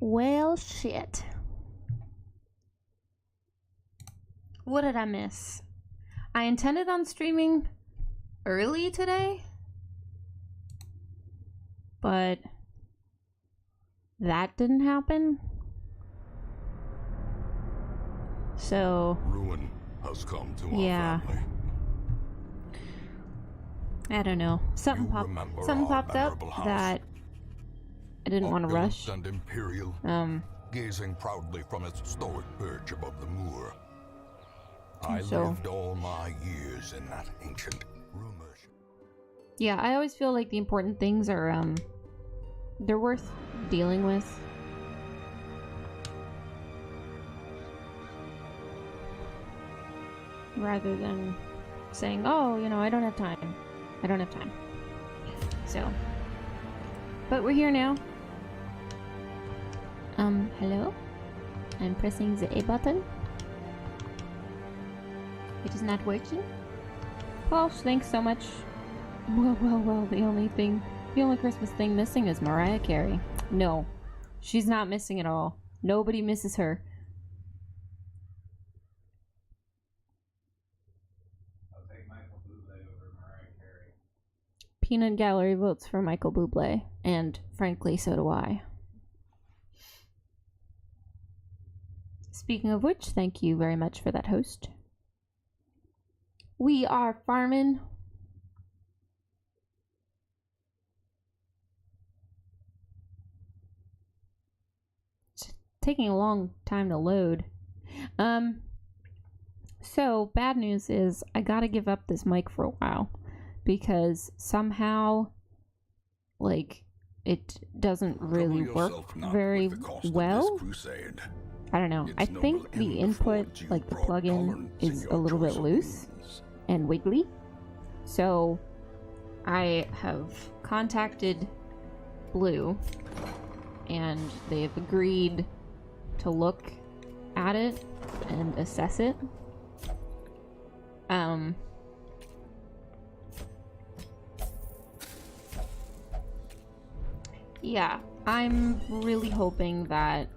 Well, shit. What did I miss? I intended on streaming early today, but that didn't happen. So ruin has come to our family. I don't know. Something popped up that I didn't want to rush. And imperial, gazing proudly from its stoic perch above the moor. I lived all my years in that ancient rumors. Yeah, I always feel like the important things are they're worth dealing with. Rather than saying, oh, you know, I don't have time. I don't have time. So. But we're here now. Hello? I'm pressing the A button. It is not working. Well, thanks so much. Well, the only Christmas thing missing is Mariah Carey. No, she's not missing at all. Nobody misses her. Peanut Gallery votes for Michael Bublé, and frankly, so do I. Speaking of which, thank you very much for that, host. We are farming. It's taking a long time to load. So, bad news is I gotta give up this mic for a while. Because somehow, like, it doesn't really work very well. I don't know. I think the input, like the plugin, is a little bit loose and wiggly. So I have contacted Blue, and they've agreed to look at it and assess it. Yeah, I'm really hoping that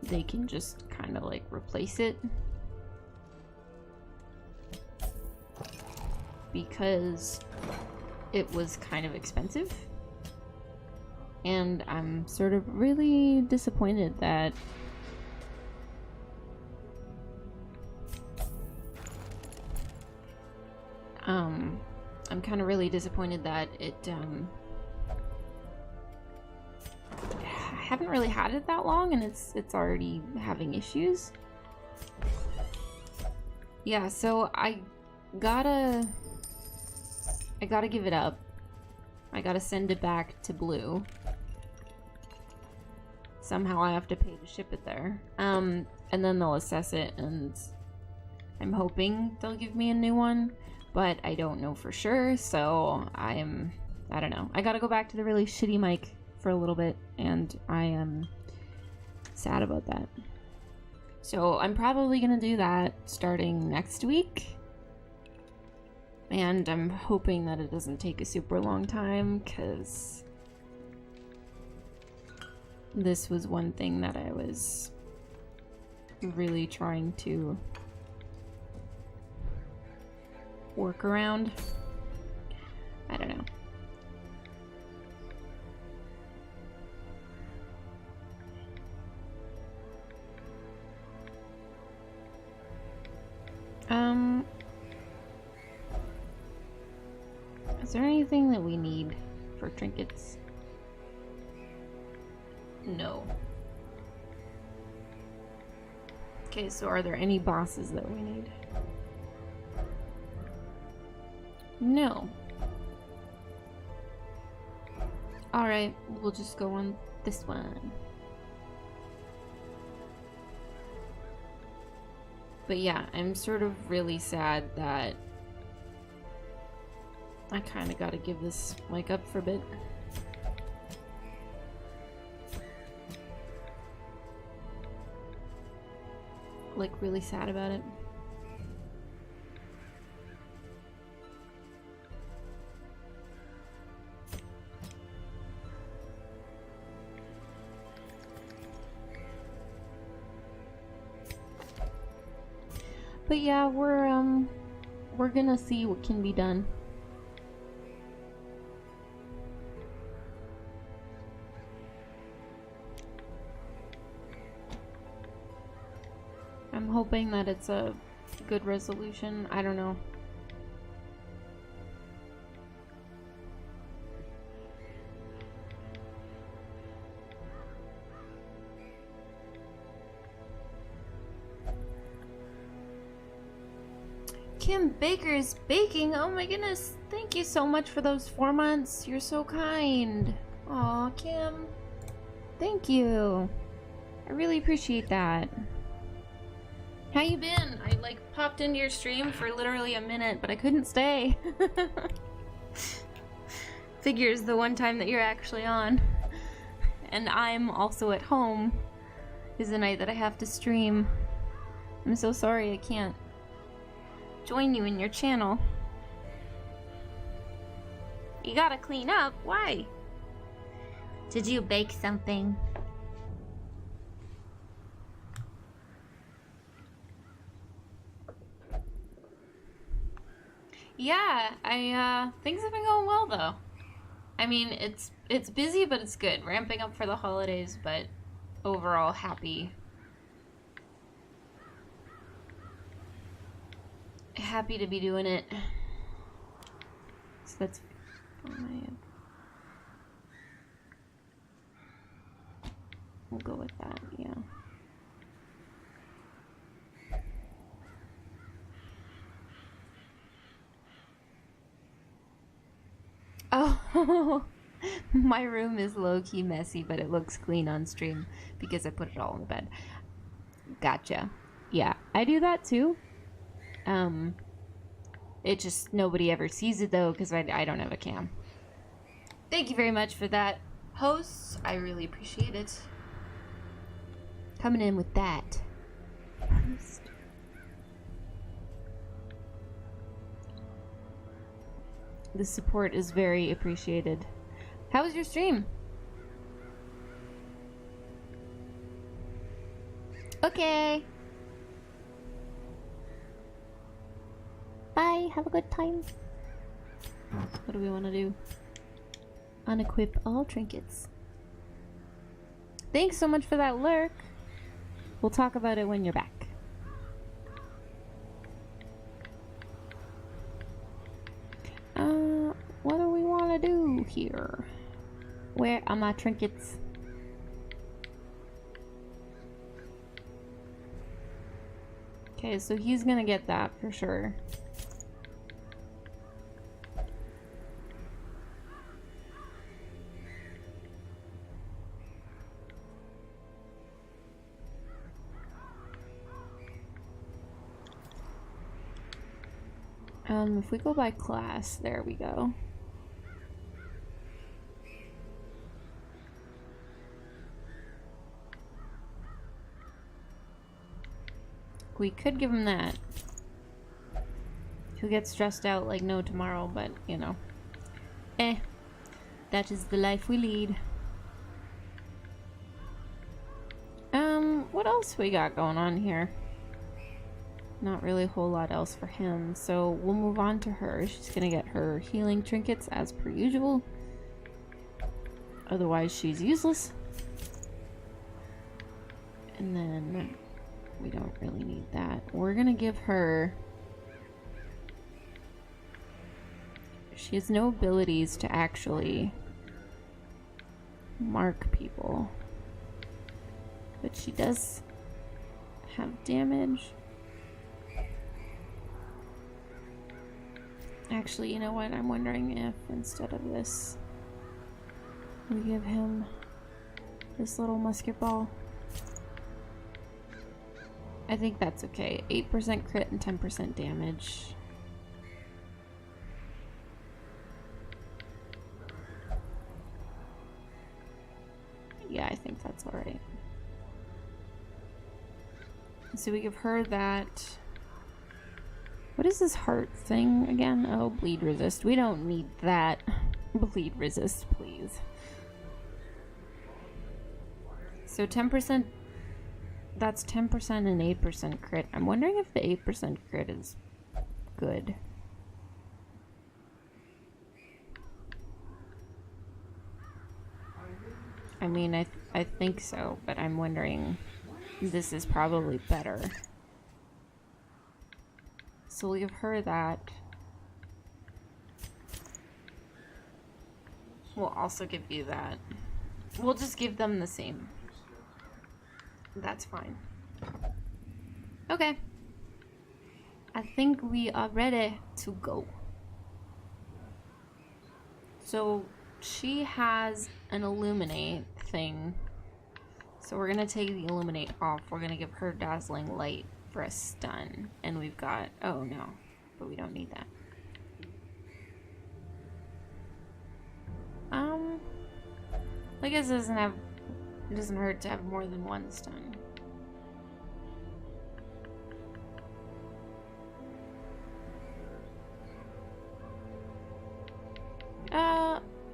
they can just kind of like replace it. Because it was kind of expensive. And I'm sort of really disappointed that I'm kind of really disappointed that it I haven't really had it that long and it's already having issues. Yeah, so I gotta give it up. I gotta send it back to Blue. Somehow I have to pay to ship it there. And then they'll assess it, and I'm hoping they'll give me a new one, but I don't know for sure, so I don't know. I gotta go back to the really shitty mic for a little bit, and I am sad about that. So I'm probably gonna do that starting next week. And I'm hoping that it doesn't take a super long time, because this was one thing that I was really trying to work around. I don't know. Is there anything that we need for trinkets? No. Okay, so are there any bosses that we need? No. Alright, we'll just go on this one. But yeah, I'm sort of really sad that I kind of gotta give this mic up for a bit. Like, really sad about it. But yeah, we're gonna see what can be done. I'm hoping that it's a good resolution. I don't know. Kim Baker's Baking. Oh my goodness. Thank you so much for those 4 months. You're so kind. Aw, Kim. Thank you. I really appreciate that. How you been? I like popped into your stream for literally a minute, but I couldn't stay. Figures the one time that you're actually on. And I'm also at home is the night that I have to stream. I'm so sorry I can't join you in your channel. You gotta clean up. Why? Did you bake something? Yeah, things have been going well though. I mean, it's busy, but it's good. Ramping up for the holidays, but overall happy. Happy to be doing it. So that's we'll go with that, yeah. Oh, my room is low-key messy, but it looks clean on stream because I put it all in the bed. Gotcha. Yeah, I do that too. It just, nobody ever sees it though because I don't have a cam. Thank you very much for that, hosts. I really appreciate it. Coming in with that. The support is very appreciated. How was your stream? Okay. Bye. Have a good time. What do we want to do? Unequip all trinkets. Thanks so much for that lurk. We'll talk about it when you're back. What do we want to do here? Where are my trinkets? Okay, so he's gonna get that for sure. If we go by class, there we go. We could give him that. He'll get stressed out like no tomorrow, but you know. That is the life we lead. What else we got going on here? Not really a whole lot else for him, so we'll move on to her. She's gonna get her healing trinkets as per usual. Otherwise, she's useless. And then we don't really need that. We're gonna give her... She has no abilities to actually mark people. But she does have damage. Actually, you know what? I'm wondering if instead of this, we give him this little musket ball. I think that's okay. 8% crit and 10% damage. Yeah, I think that's alright. So we give her that. What is this heart thing again? Oh, bleed resist. We don't need that. Bleed resist, please. So 10% That's 10% and 8% crit. I'm wondering if the 8% crit is good. I mean, I think so, but I'm wondering, this is probably better. So we'll give her that. We'll also give you that. We'll just give them the same. That's fine. Okay. I think we are ready to go. So she has an illuminate thing. So we're gonna take the illuminate off. We're gonna give her dazzling light for a stun. And we've got, oh no, but we don't need that. I guess it doesn't hurt to have more than one stun.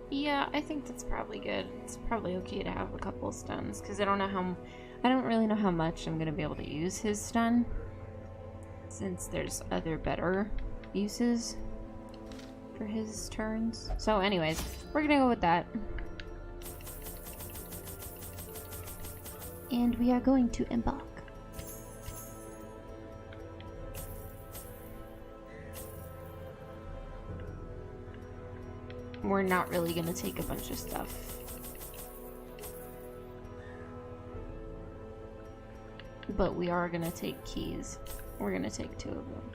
Yeah, I think that's probably good. It's probably okay to have a couple stuns, because I don't really know how much I'm gonna be able to use his stun, since there's other better uses for his turns. So anyways, we're gonna go with that. And we are going to embark. We're not really gonna take a bunch of stuff. But we are gonna take keys. We're gonna take 2 of them.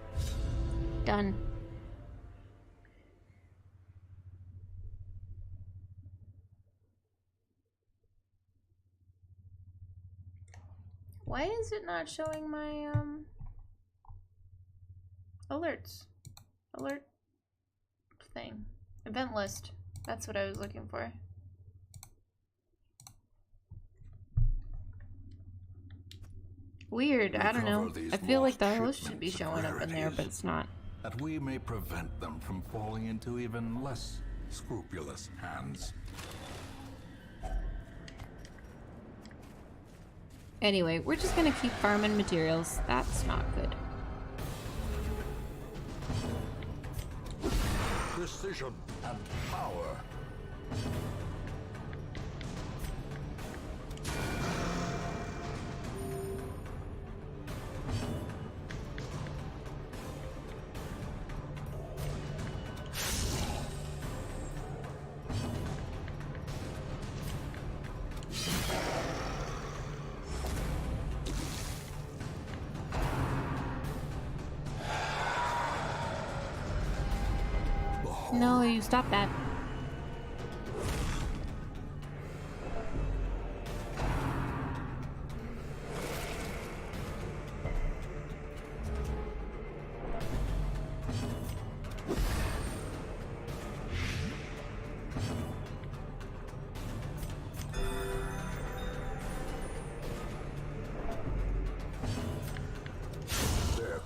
Done. Why is it not showing my alerts? Alert thing. Event list. That's what I was looking for. Weird, I don't know. I feel like the host should be showing up in there, but it's not. That we may prevent them from falling into even less scrupulous hands. Anyway, we're just gonna keep farming materials. That's not good. Precision and power. No, you stop that.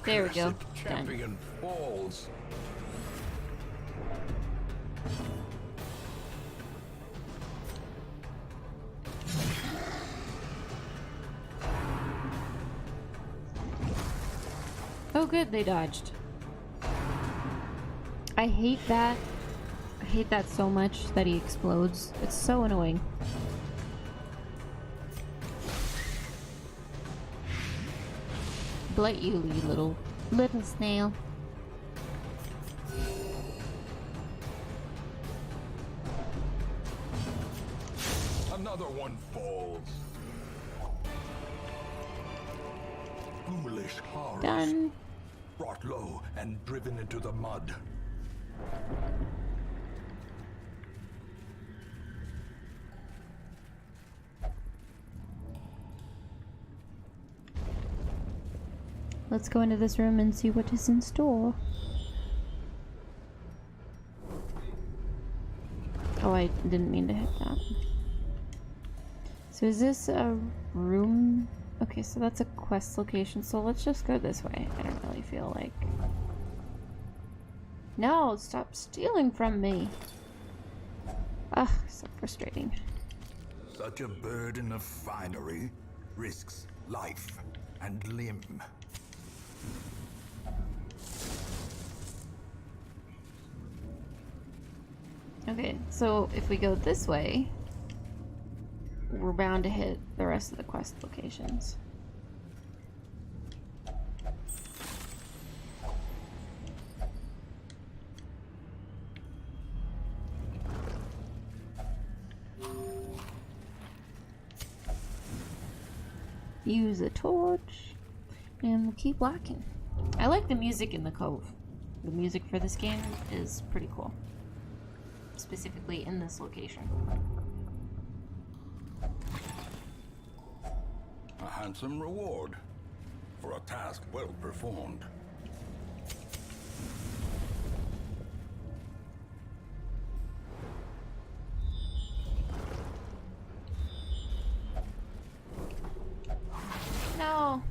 There we go. Champion falls. Oh good, they dodged. I hate that. I hate that so much that he explodes. It's so annoying. Blight you little snail. Another one falls. Foolish horrors. Done. Brought low and driven into the mud. Let's go into this room and see what is in store. Oh, I didn't mean to hit that. So is this a room? Okay, so that's a quest location, so let's just go this way. I don't really feel like... No, stop stealing from me! Ugh, so frustrating. Such a burden of finery risks life and limb. Okay, so if we go this way, we're bound to hit the rest of the quest locations. Use a torch, and we'll keep walking. I like the music in the cove. The music for this game is pretty cool. Specifically in this location. A handsome reward for a task well performed. No.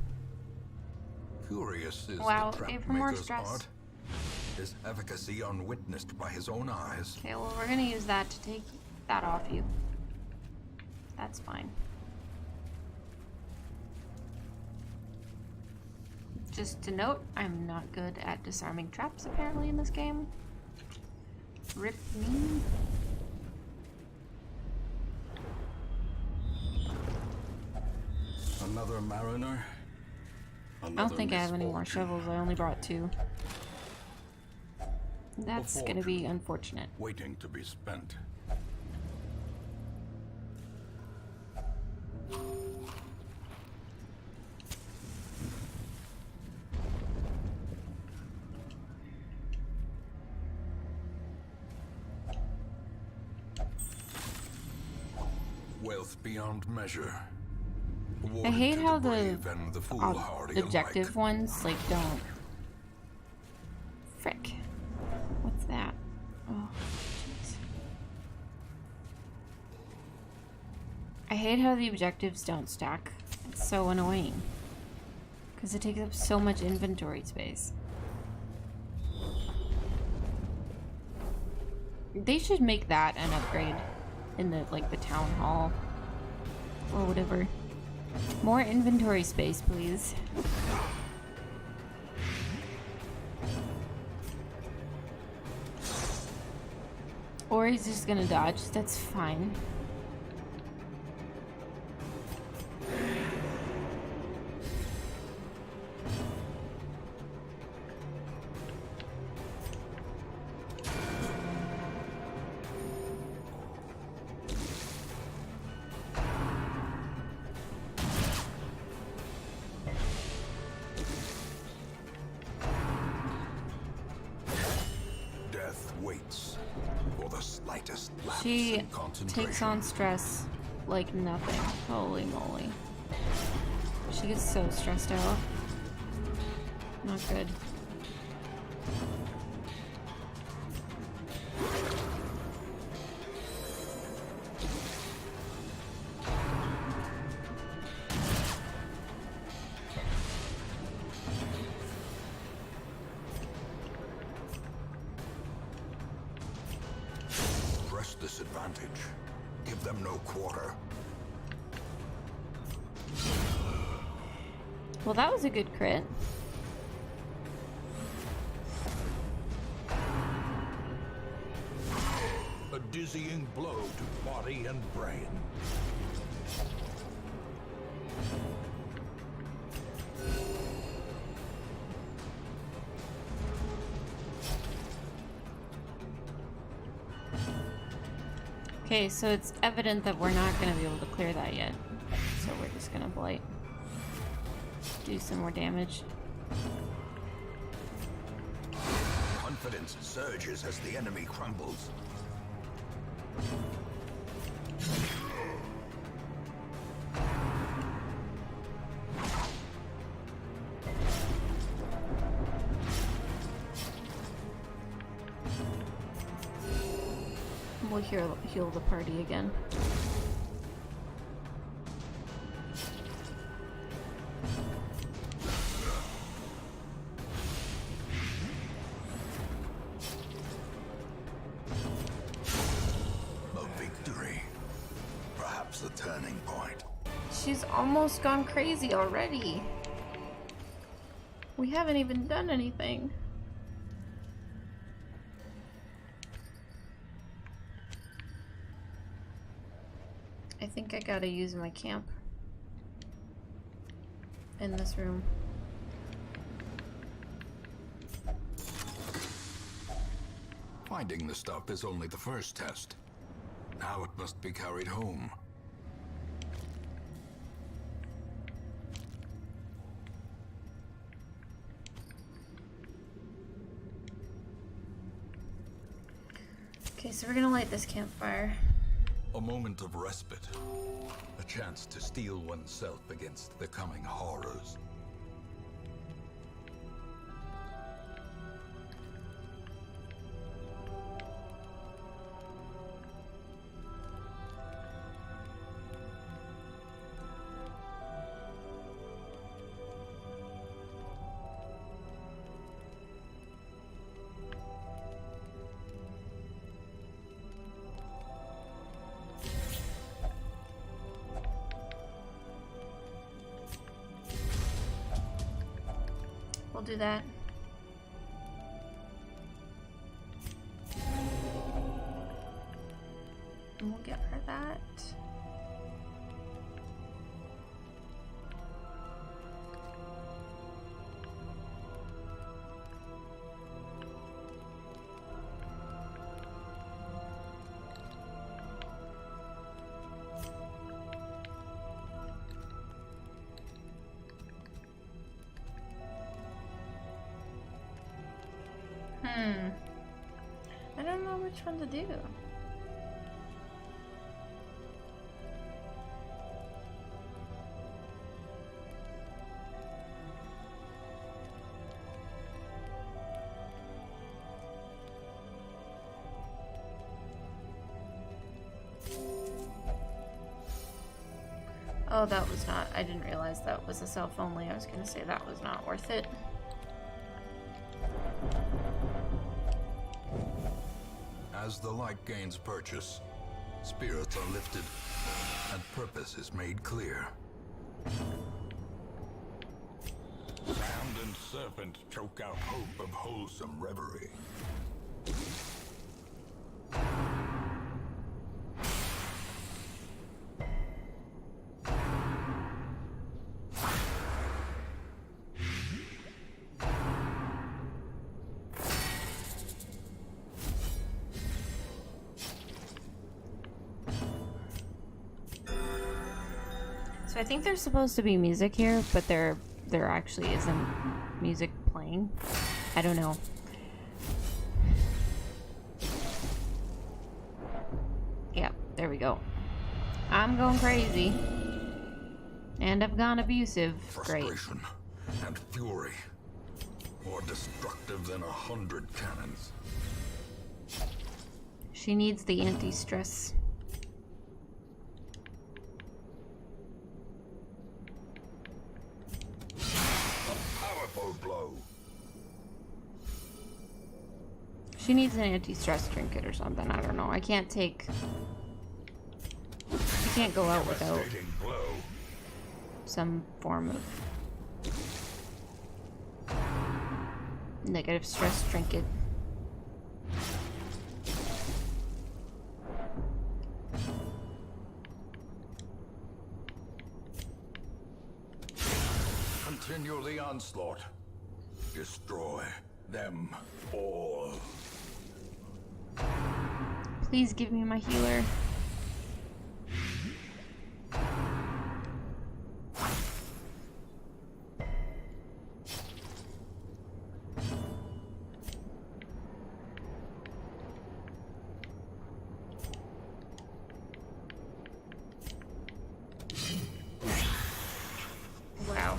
Curious is Wow, the gave her more trap-maker's stress. art. His efficacy unwitnessed by his own eyes. Okay, well, we're gonna use that to take that off you. That's fine. Just to note, I'm not good at disarming traps apparently in this game. Rip me. Another mariner. I don't think I have any more shovels. I only brought 2. That's gonna be unfortunate. Waiting to be spent. Wealth beyond measure. I hate how the brave and the foolhardy objective alike. ones like don't. Frick. What's that? Oh, jeez. I hate how the objectives don't stack. It's so annoying. Because it takes up so much inventory space. They should make that an upgrade in the the town hall or whatever. More inventory space, please. Or he's just gonna dodge. That's fine. Waits for the slightest lapse She in concentration. takes on stress like nothing. Holy moly. She gets so stressed out. Not good. This advantage. Give them no quarter. Well, that was a good crit. A dizzying blow to body and brain. Okay, so it's evident that we're not going to be able to clear that yet. So we're just going to blight. Do some more damage. Confidence surges as the enemy crumbles. We'll heal the party again. A victory. Perhaps the turning point. She's almost gone crazy already. We haven't even done anything. I think I gotta use my camp in this room. Finding the stuff is only the first test. Now it must be carried home. Okay, so we're gonna light this campfire. A moment of respite. A chance to steel oneself against the coming horrors. We'll do that. And we'll get her that. I don't know which one to do. Oh, that was not, I didn't realize that was a self only. I was gonna say that was not worth it. As the light gains purchase, spirits are lifted, and purpose is made clear. Sand and serpent choke out hope of wholesome reverie. So I think there's supposed to be music here, but there actually isn't music playing. I don't know. Yeah, there we go. I'm going crazy. And I've gone abusive. Great. Frustration and fury. More destructive than 100 cannons. She needs the anti-stress. Blow. She needs an anti-stress trinket or something. I don't know. I can't go out without some form of negative stress trinket. Continue the onslaught. Destroy them all. Please give me my healer. Wow.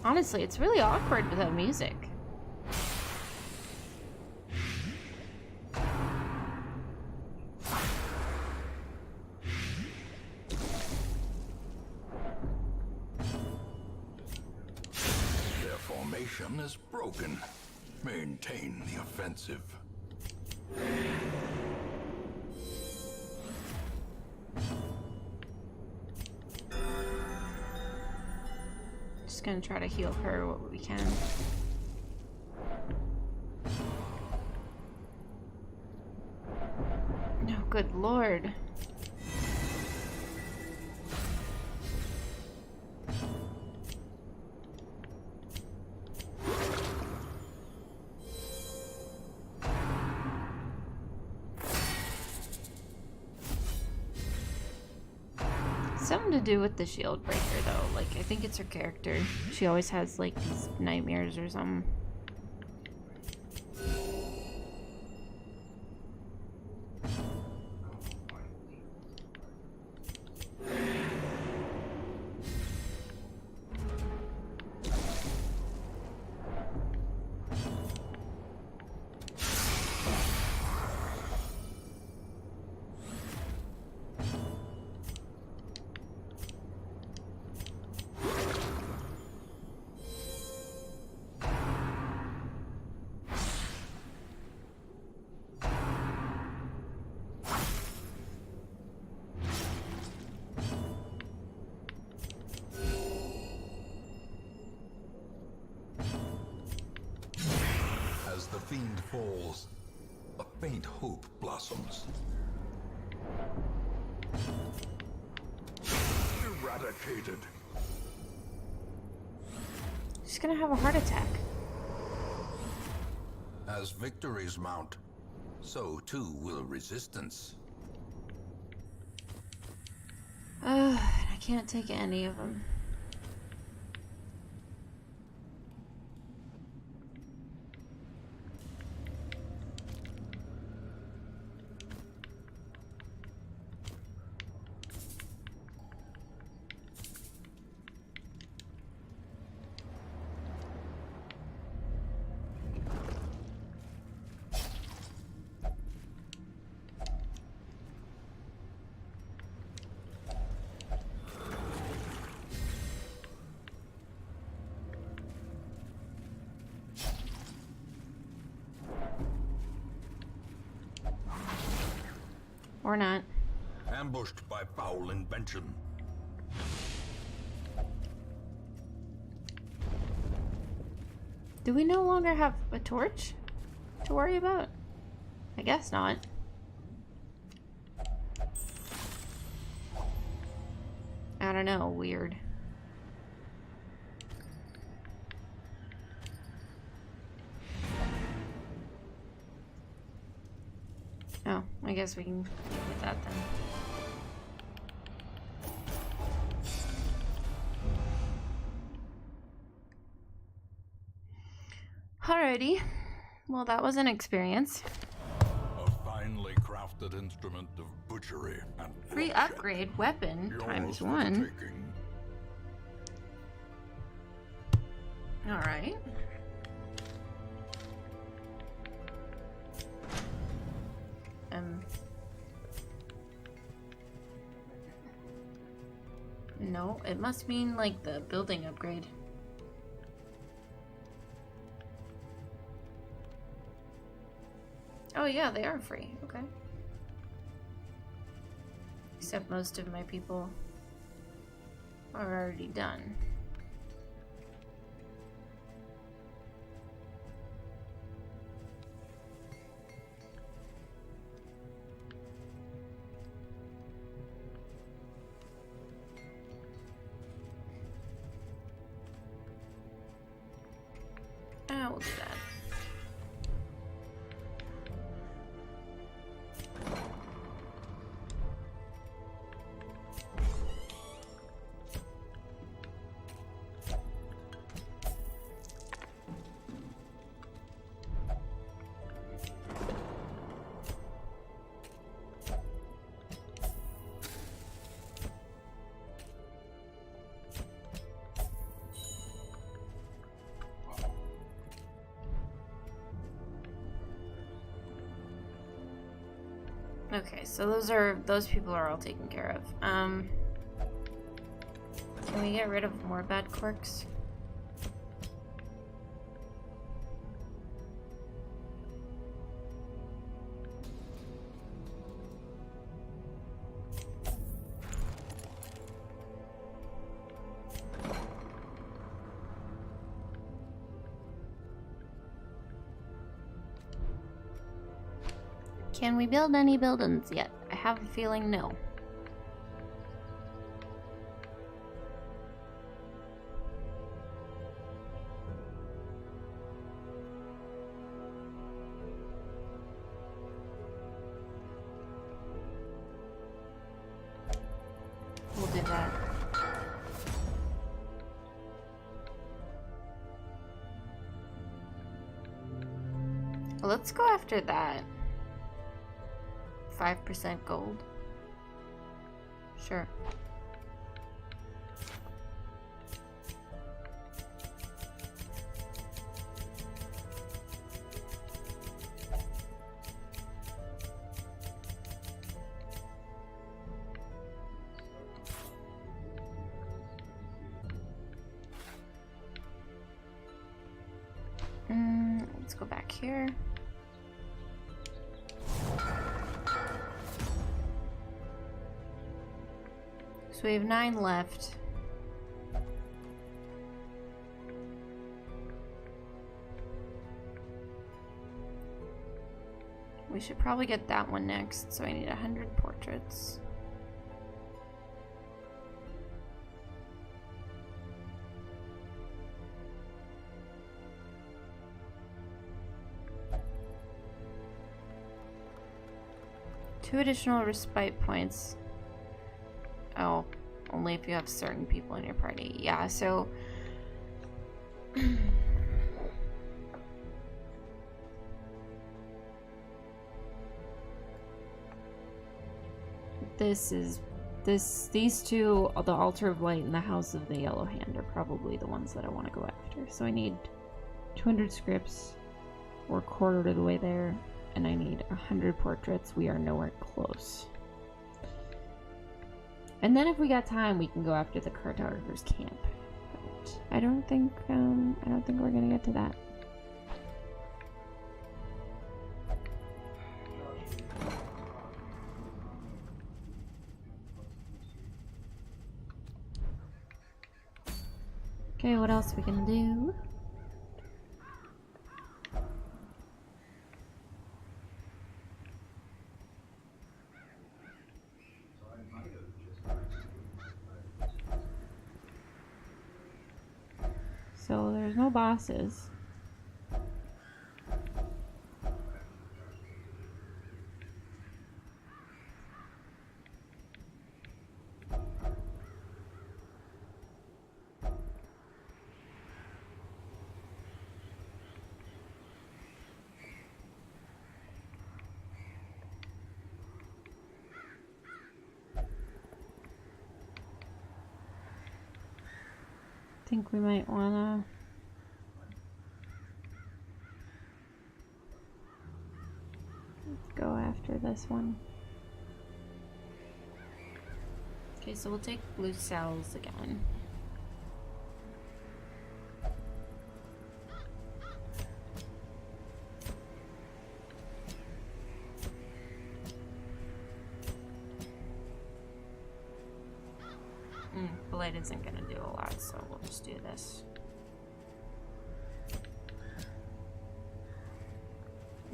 Honestly, it's really awkward without music. Their formation is broken. Maintain the offensive. Just gonna try to heal her what we can. No, good lord. Something to do with the shield breaker though. Like, I think it's her character. She always has like these nightmares or something. As the fiend falls, a faint hope blossoms. Eradicated. She's gonna have a heart attack. As victories mount, so too will resistance. I can't take any of them. Or not. Ambushed by foul invention. Do we no longer have a torch to worry about? I guess not. I don't know, weird. Oh, I guess we can deal with that then. Alrighty. Well, that was an experience. A finely crafted instrument of butchery and Free bloodshed. upgrade weapon Yours times for the 1. taking. Alright. No, it must mean like the building upgrade. Oh yeah, they are free. Okay. Except most of my people are already done. We'll do that. Okay, so those people are all taken care of. Can we get rid of more bad quirks? Can we build any buildings yet? I have a feeling no. We'll do that. Well, let's go after that. 5% gold. Sure. Let's go back here. So we have 9 left. We should probably get that one next, so I need 100 portraits. Two additional respite points. Oh, only if you have certain people in your party. Yeah, so... these two, the Altar of Light and the House of the Yellow Hand, are probably the ones that I want to go after. So I need 200 scripts. We're quarter of the way there. And I need 100 portraits. We are nowhere close. And then if we got time, we can go after the cartographer's camp. But I don't think we're gonna get to that. Okay, what else are we gonna do? So there's no bosses. I think we might wanna go after this one. Okay, so we'll take blue cells again. Blade isn't gonna do a lot, so we'll just do this.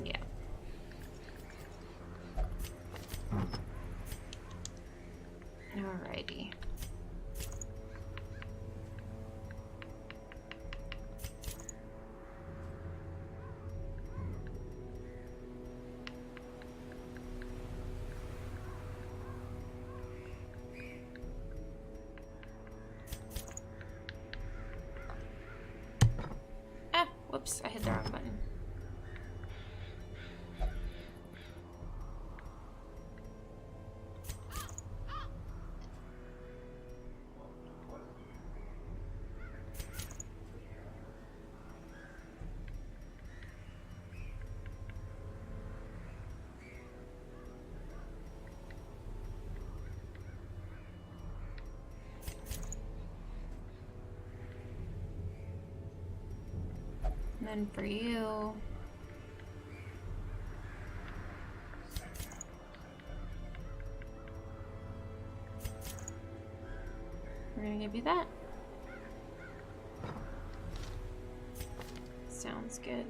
Yeah. Alrighty. Whoops, I hit the wrong button. then for you, we're gonna give you that. Sounds good.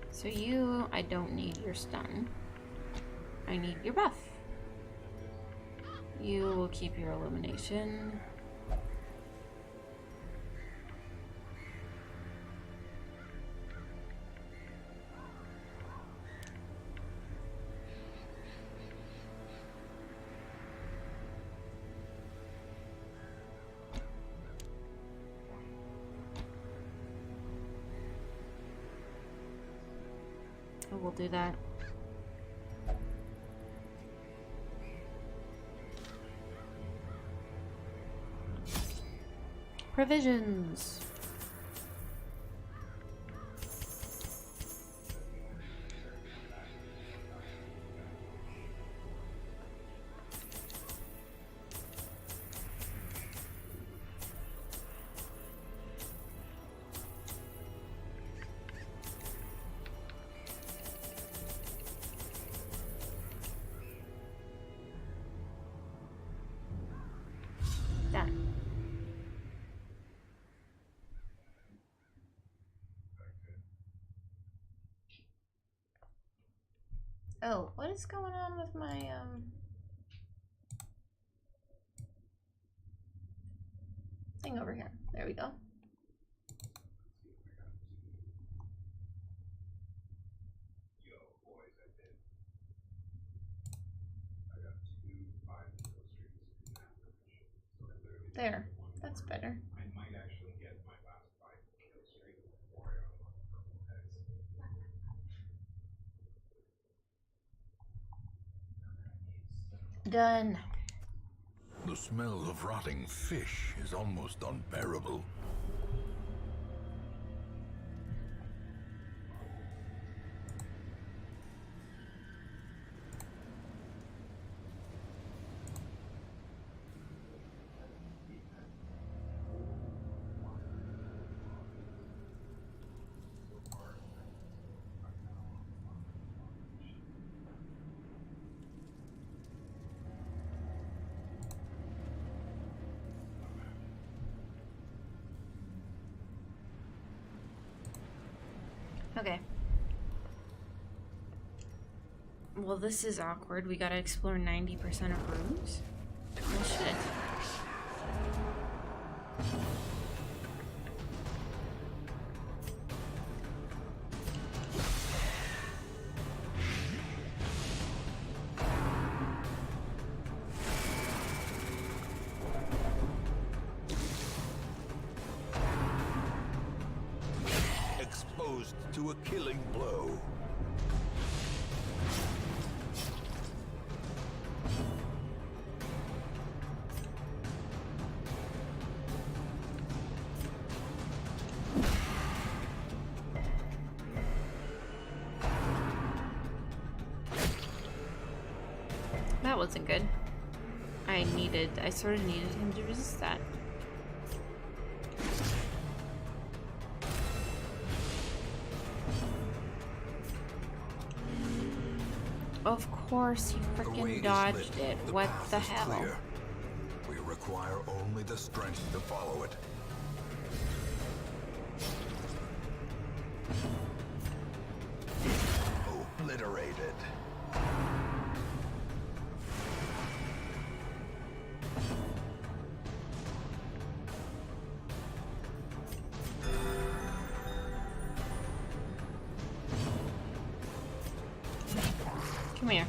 So you, I don't need your stun. I need your buff. You will keep your illumination. We'll do that. Provisions. Done. Oh, what is going on with my thing over here? There we go. There, that's better. Done. The smell of rotting fish is almost unbearable. Okay. Well, this is awkward. We gotta explore 90% of rooms. Oh shit. To a killing blow. That wasn't good. I sort of needed him to resist that. Of course, he freaking dodged it. What the hell? Clear. We require only the strength to follow it. Obliterated. Come here.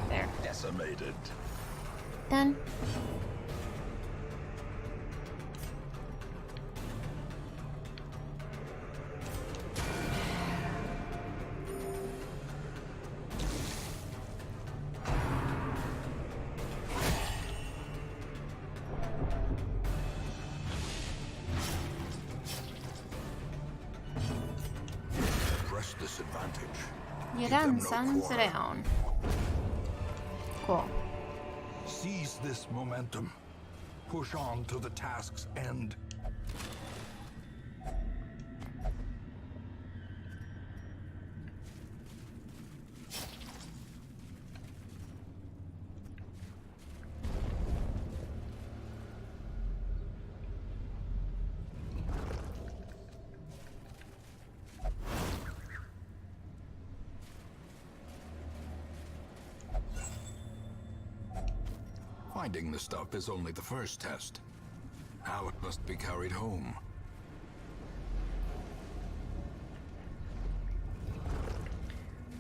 There. Decimated. Done. this advantage. You done, son. Sit down. Cool. Seize this momentum. Push on to the task's end. Finding the stuff is only the first test. Now it must be carried home.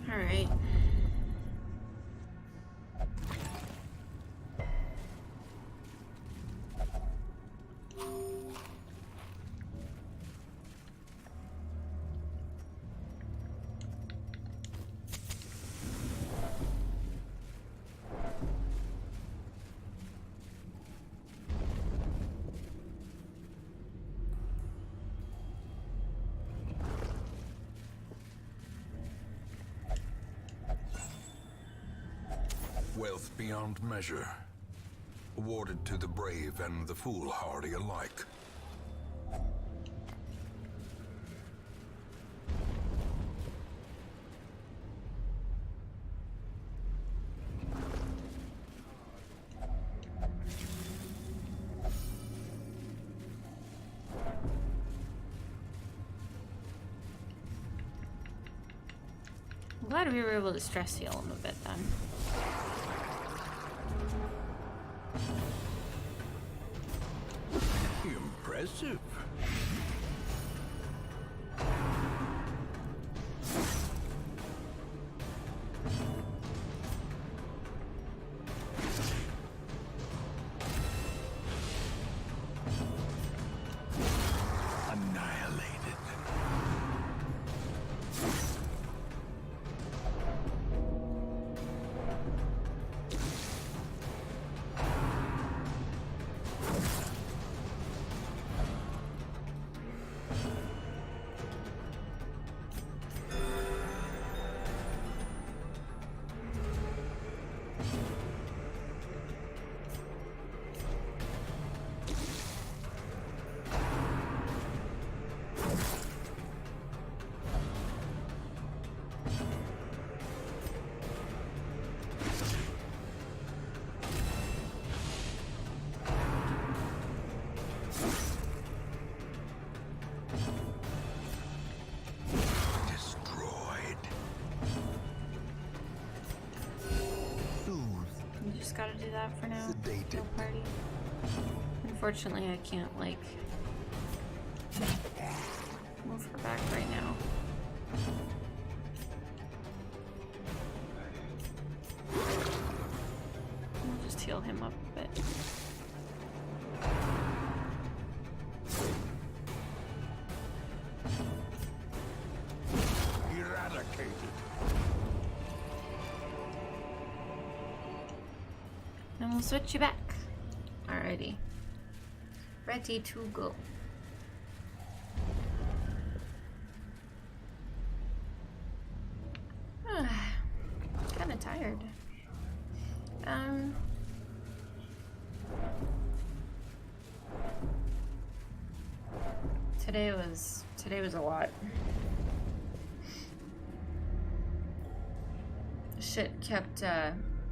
All right. Wealth beyond measure, awarded to the brave and the foolhardy alike. I'm glad we were able to stress heal him a bit then. Impressive. Annihilated. Gotta do that for now. No party. Unfortunately, I can't, like, move her back right now. I'll just heal him up a bit. Eradicated. Then we'll switch you back. Alrighty. Ready to go. Kinda tired. Today was a lot. Shit kept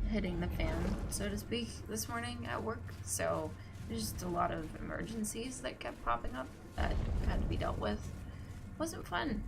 hitting the fan, so to speak, this morning at work, so there's just a lot of emergencies that kept popping up that had to be dealt with. Wasn't fun.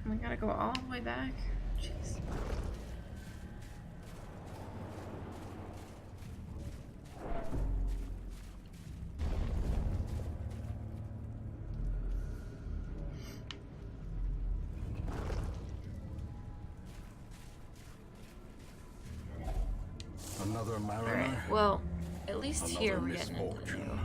I gotta go all the way back. Jeez. Another mariner. Alright, well, at least here we're getting into the new.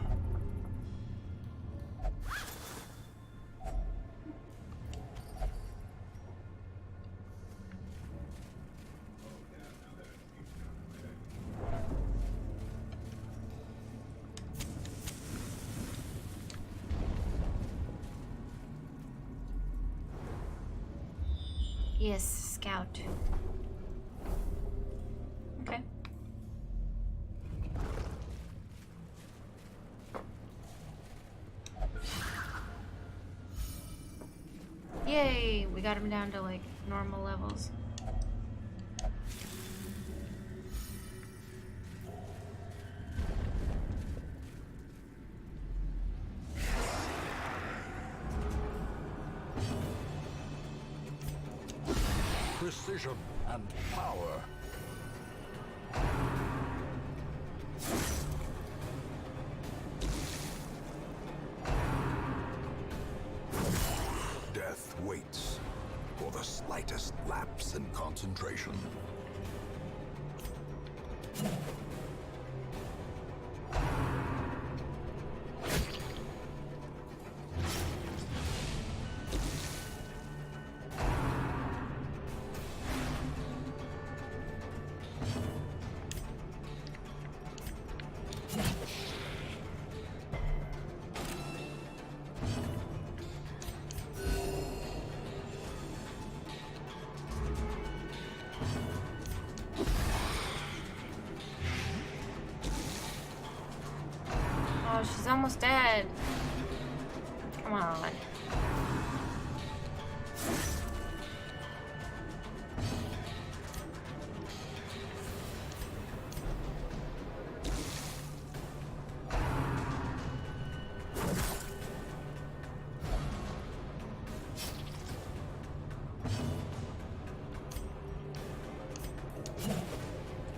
Yes, scout. Okay. Yay! We got him down to like normal levels. Precision and power. Death waits for the slightest lapse in concentration. Oh, she's almost dead. Come on.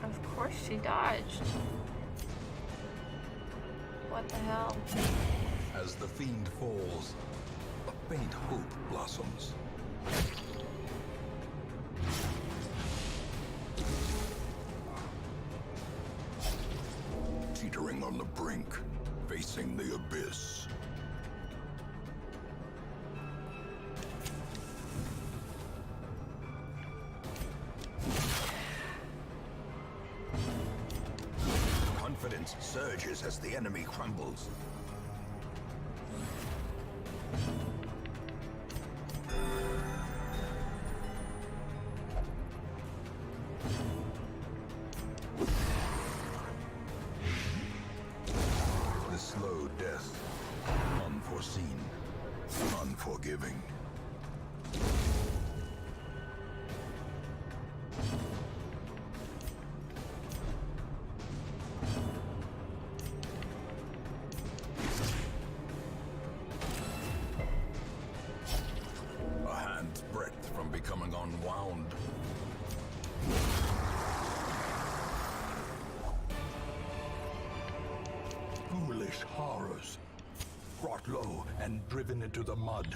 Of course she dodged. What the hell? As the fiend falls, a faint hope blossoms. Teetering on the brink, facing the abyss. Confidence surges as the enemy crumbles. The slow death, unforeseen, unforgiving. A hand's breadth from becoming unwound. Foolish horrors, brought low and driven into the mud.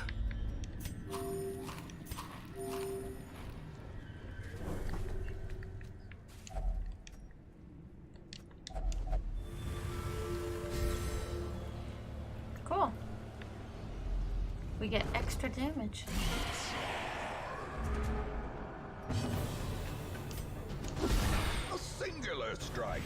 Cool. We get extra damage. A singular strike.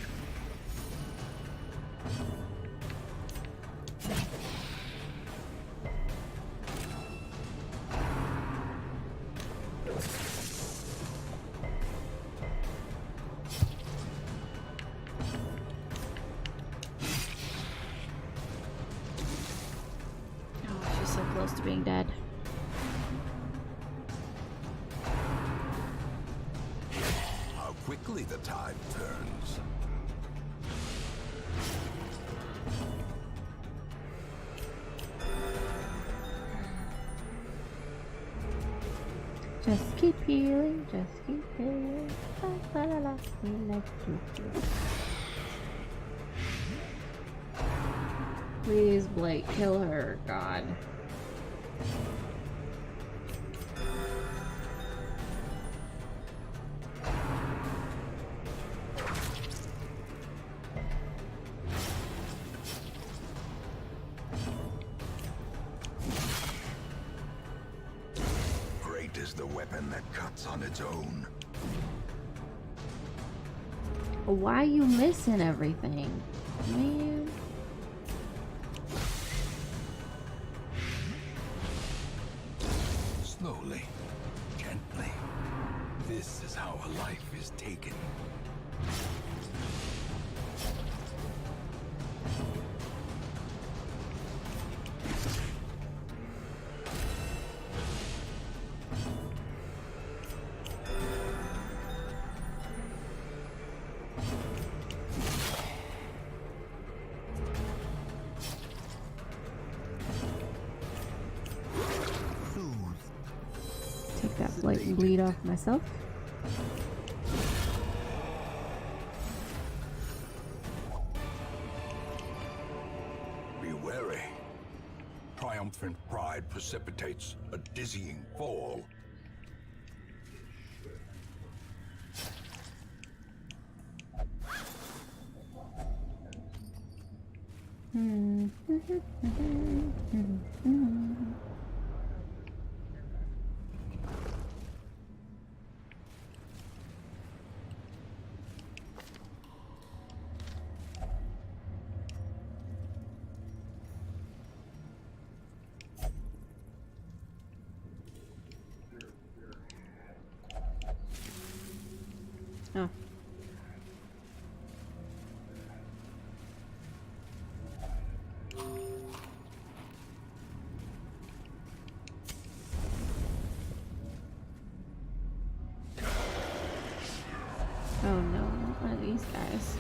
Oh, she's so close to being dead. How quickly the tide turns. Just keep healing, just keep healing. La la la, we like to heal. Please, Blake, kill her, God. is the weapon that cuts on its own. Why you missing everything, man? Slowly, gently. This is how a life is taken. Take that blight and bleed off myself. Be wary. Triumphant pride precipitates a dizzying fall. Oh. Oh no, not one of these guys.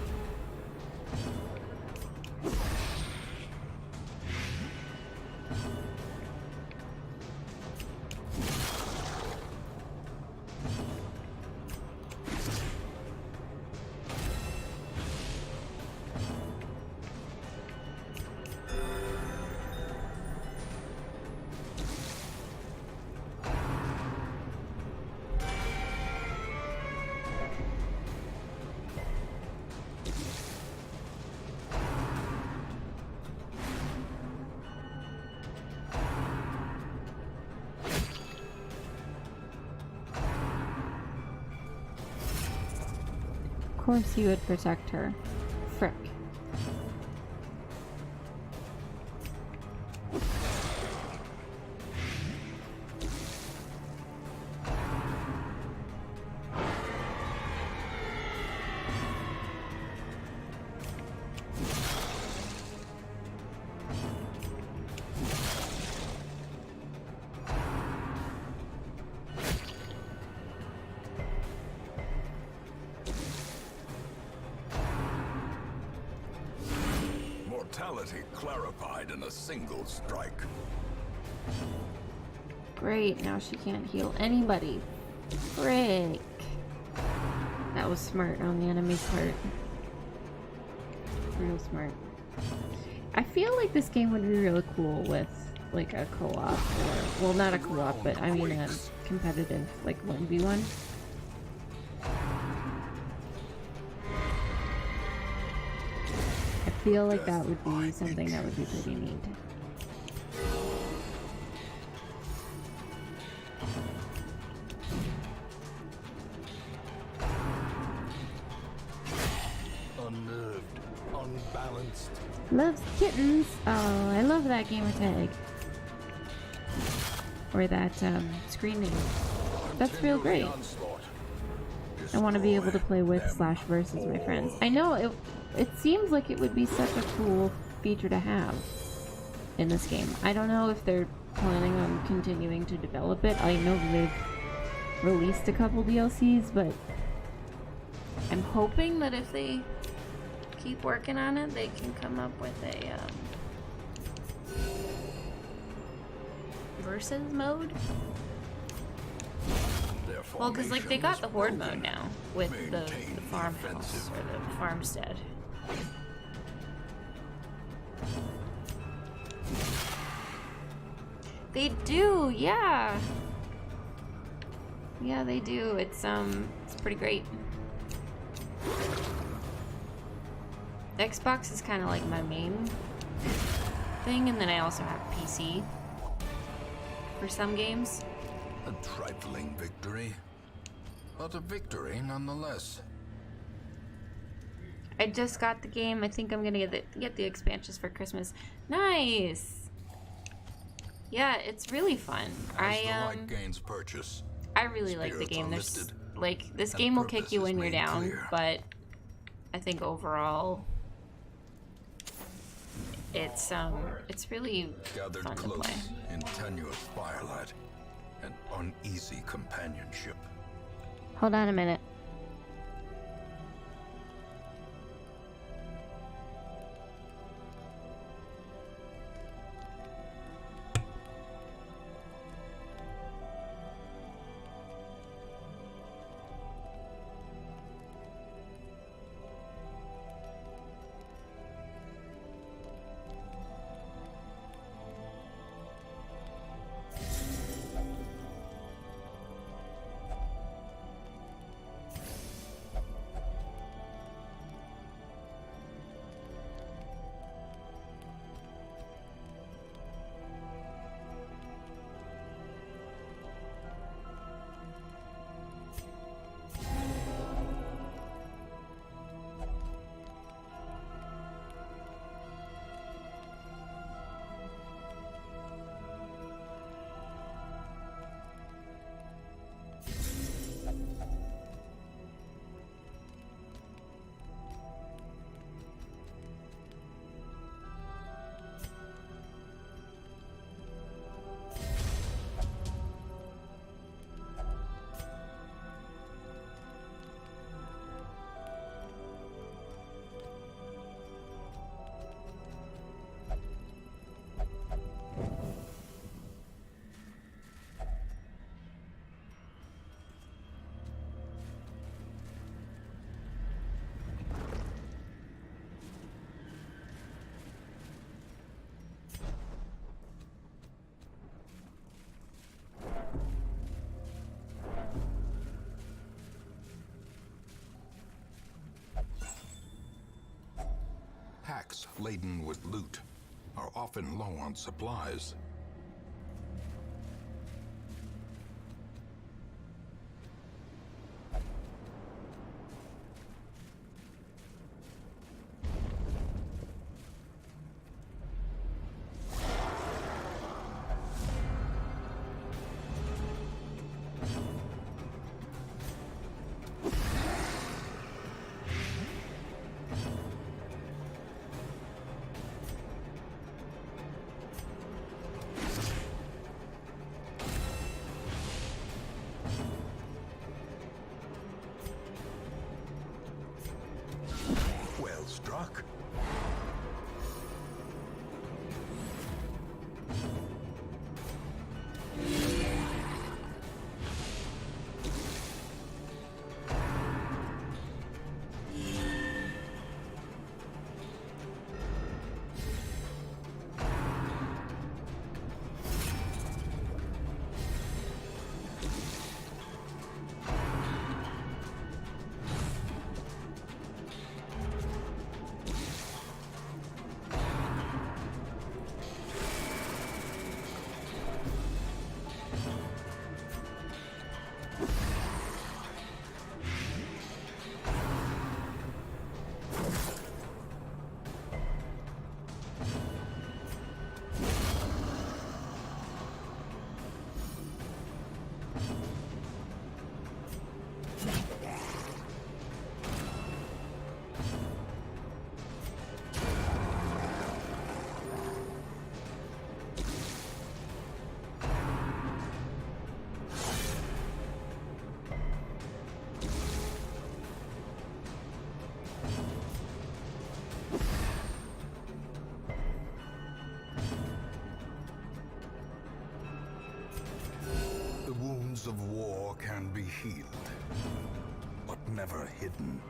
Of course you would protect her. Frick. Mortality clarified in a single strike. Great, now she can't heal anybody. Frick. That was smart on the enemy's part. Real smart. I feel like this game would be really cool with like a co-op, or well, not a co-op, but I mean a competitive like 1v1. I feel like that would be something that would be pretty neat. Unnerved, unbalanced. Loves kittens. Oh, I love that gamer tag. Or that screen name. That's real great. I want to be able to play with / versus my friends. I know it seems like it would be such a cool feature to have in this game. I don't know if they're planning on continuing to develop it. I know they've released a couple DLCs, but I'm hoping that if they keep working on it, they can come up with a versus mode. Well, because like they got the horde mode now with the farmhouse or the farmstead. They do, yeah. Yeah, they do. It's pretty great. Xbox is kind of like my main thing, and then I also have PC for some games. A trifling victory, but a victory nonetheless. I just got the game. I think I'm gonna get the expansions for Christmas. Nice. Yeah, it's really fun. I really like the game. There's like this game will kick you when you're down, but I think overall it's really fun to play. In tenuous firelight and uneasy companionship. Hold on a minute. Packs laden with loot are often low on supplies. Struck. Of war can be healed, but never hidden.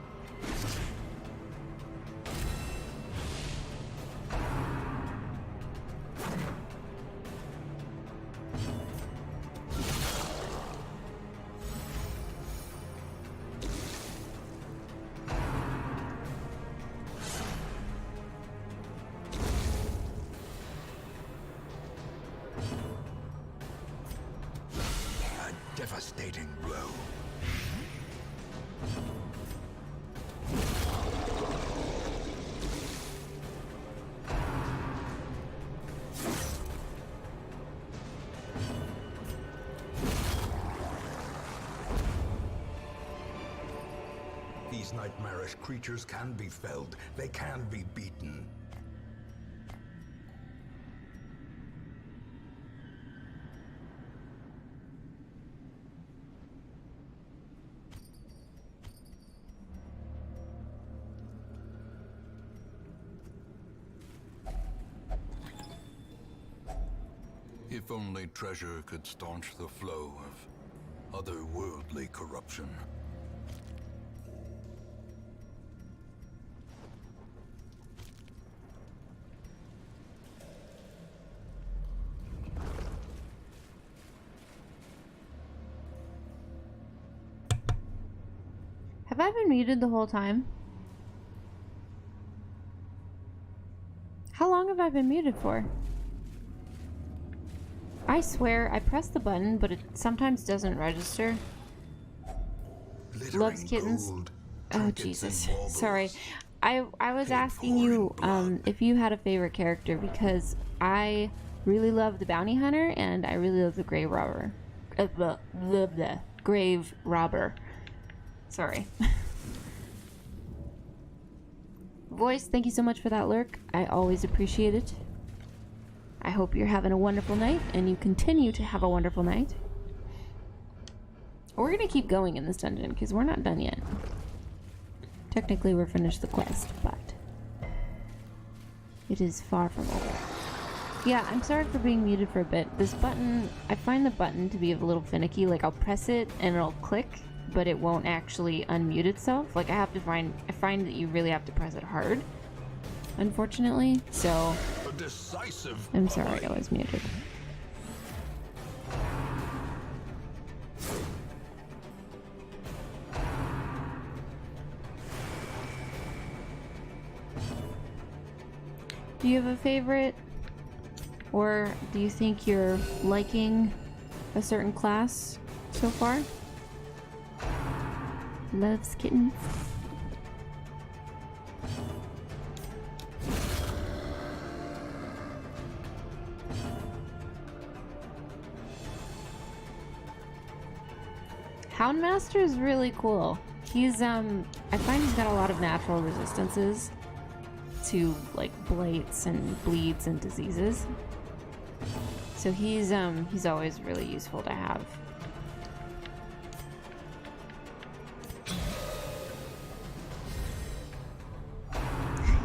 devastating blow. These nightmarish creatures can be felled. They can be beaten. If only treasure could staunch the flow of otherworldly corruption. Have I been muted the whole time? How long have I been muted for? I swear, I press the button, but it sometimes doesn't register. Loves kittens. Oh, Jesus. Sorry. I was asking you if you had a favorite character, because I really love the bounty hunter, and I really love the grave robber. Grave robber. Sorry. Voice, thank you so much for that lurk. I always appreciate it. I hope you're having a wonderful night, and you continue to have a wonderful night. We're gonna keep going in this dungeon, because we're not done yet. Technically, we're finished the quest, but it is far from over. Yeah, I'm sorry for being muted for a bit. This button, I find the button to be a little finicky. Like, I'll press it, and it'll click, but it won't actually unmute itself. Like, I find that you really have to press it hard, unfortunately. So I'm sorry I was muted. Do you have a favorite? Or do you think you're liking a certain class so far? Loves kittens. Houndmaster is really cool. He's I find he's got a lot of natural resistances to like blights and bleeds and diseases. So he's always really useful to have.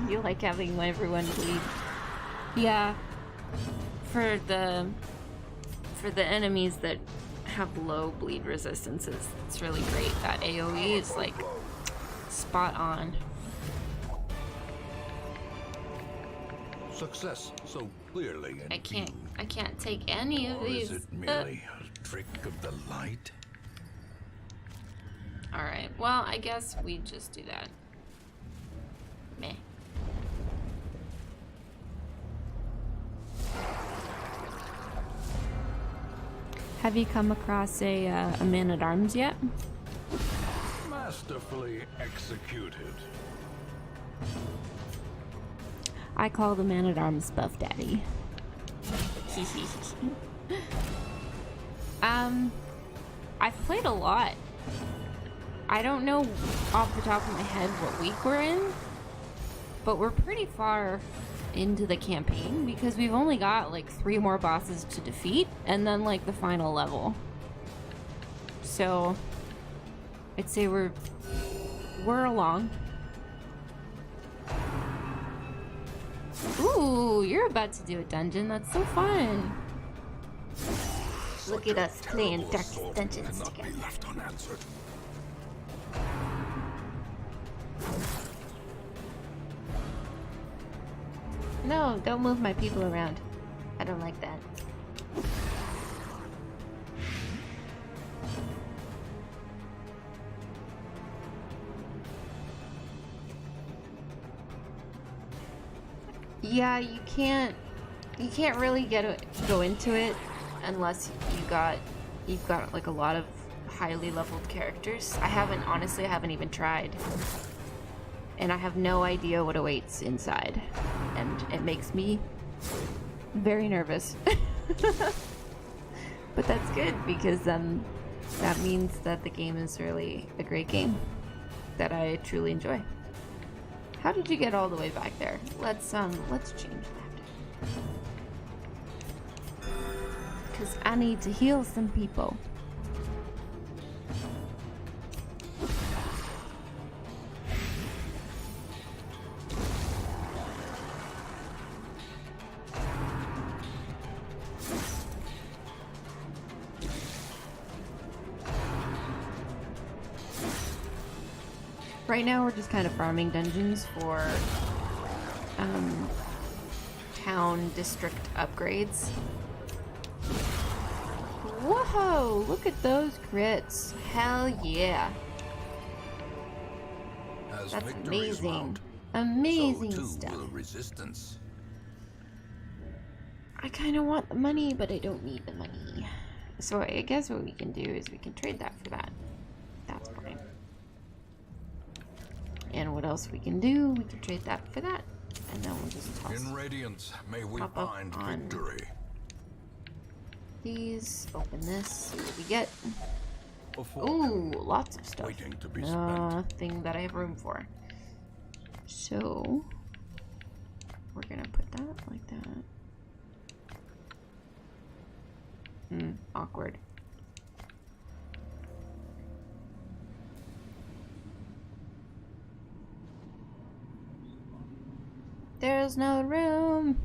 You like having everyone bleed? Yeah. For the enemies that have low bleed resistances, it's really great. That AoE is like spot on. Success so clearly. I can't take any of these. Is it merely a trick of the light? All right. Well, I guess we just do that. Meh. Have you come across a man-at-arms yet? Masterfully executed. I call the man-at-arms Buff Daddy. I've played a lot. I don't know off the top of my head what week we're in, but we're pretty far into the campaign because we've only got like 3 more bosses to defeat and then like the final level. So I'd say we're along. Ooh, you're about to do a dungeon. That's so fun. Look at us playing Darkest Dungeons together. Left unanswered. No, don't move my people around. I don't like that. Yeah, you can't really go into it unless you've got like a lot of highly leveled characters. I haven't even tried. And I have no idea what awaits inside. And it makes me very nervous. But that's good, because that means that the game is really a great game that I truly enjoy. How did you get all the way back there? Let's change that. Cause I need to heal some people. Right now we're just kind of farming dungeons for town district upgrades. Whoa! Look at those crits. Hell yeah. That's amazing. Amazing so stuff. Resistance. I kind of want the money, but I don't need the money. So I guess what we can do is we can trade that for that. That's fine. And what else we can do? We can trade that for that. And then we'll just toss. In Radiance, may we find victory. These. Open this. See what we get. Ooh, lots of stuff. Waiting to be Nothing that I have room for. So we're gonna put that like that. Awkward. There's no room.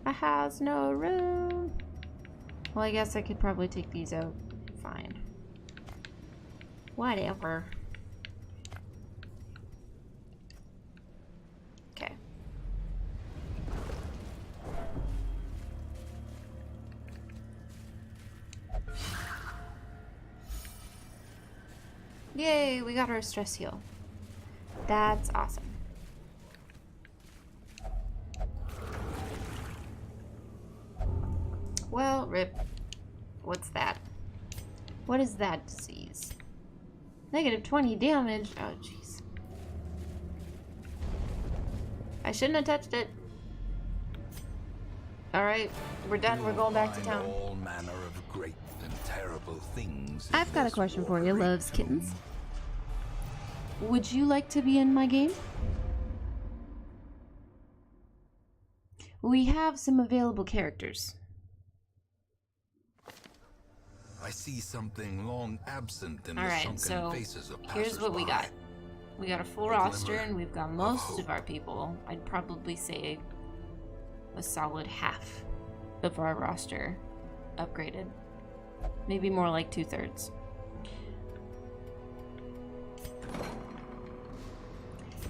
I has no room. Well, I guess I could probably take these out. Fine. Whatever. Okay. Yay, we got our stress heal. That's awesome. Well, rip. What's that? What is that disease? Negative 20 damage. Oh, jeez. I shouldn't have touched it. Alright, we're done. We're going back to town. All manner of great and terrible things. I've got a question for you, Loves Kittens. Would you like to be in my game? We have some available characters. I see something long absent in the sunken faces of passers-by. Here's what we got. We got a full roster, and we've got most of our people. I'd probably say a solid half of our roster upgraded. Maybe more like 2/3.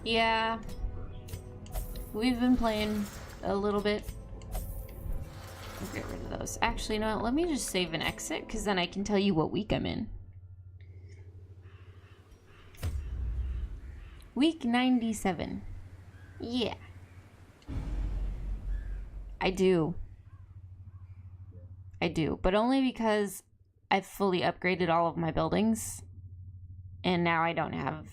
Yeah. We've been playing a little bit. I'll get rid of those. Actually, no, let me just save and exit, because then I can tell you what week I'm in. Week 97. Yeah. I do. But only because I've fully upgraded all of my buildings. And now I don't have,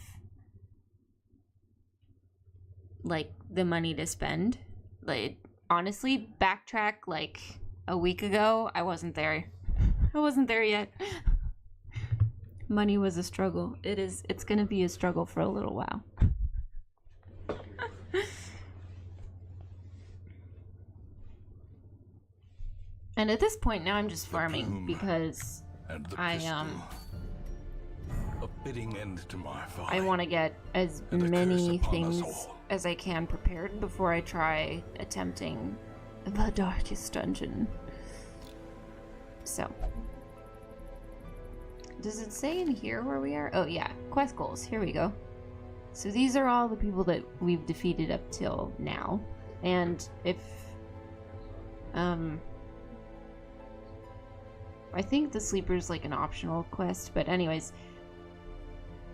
like, the money to spend. Like, honestly, backtrack like a week ago, I wasn't there. I wasn't there yet. Money was a struggle. It's gonna be a struggle for a little while. And at this point now I'm just farming because I a fitting end to my fight. I want to get as many things as I can prepared before I try attempting the darkest dungeon. So, does it say in here where we are? Oh yeah, quest goals. Here we go. So these are all the people that we've defeated up till now. And if I think the sleeper's like an optional quest, but anyways,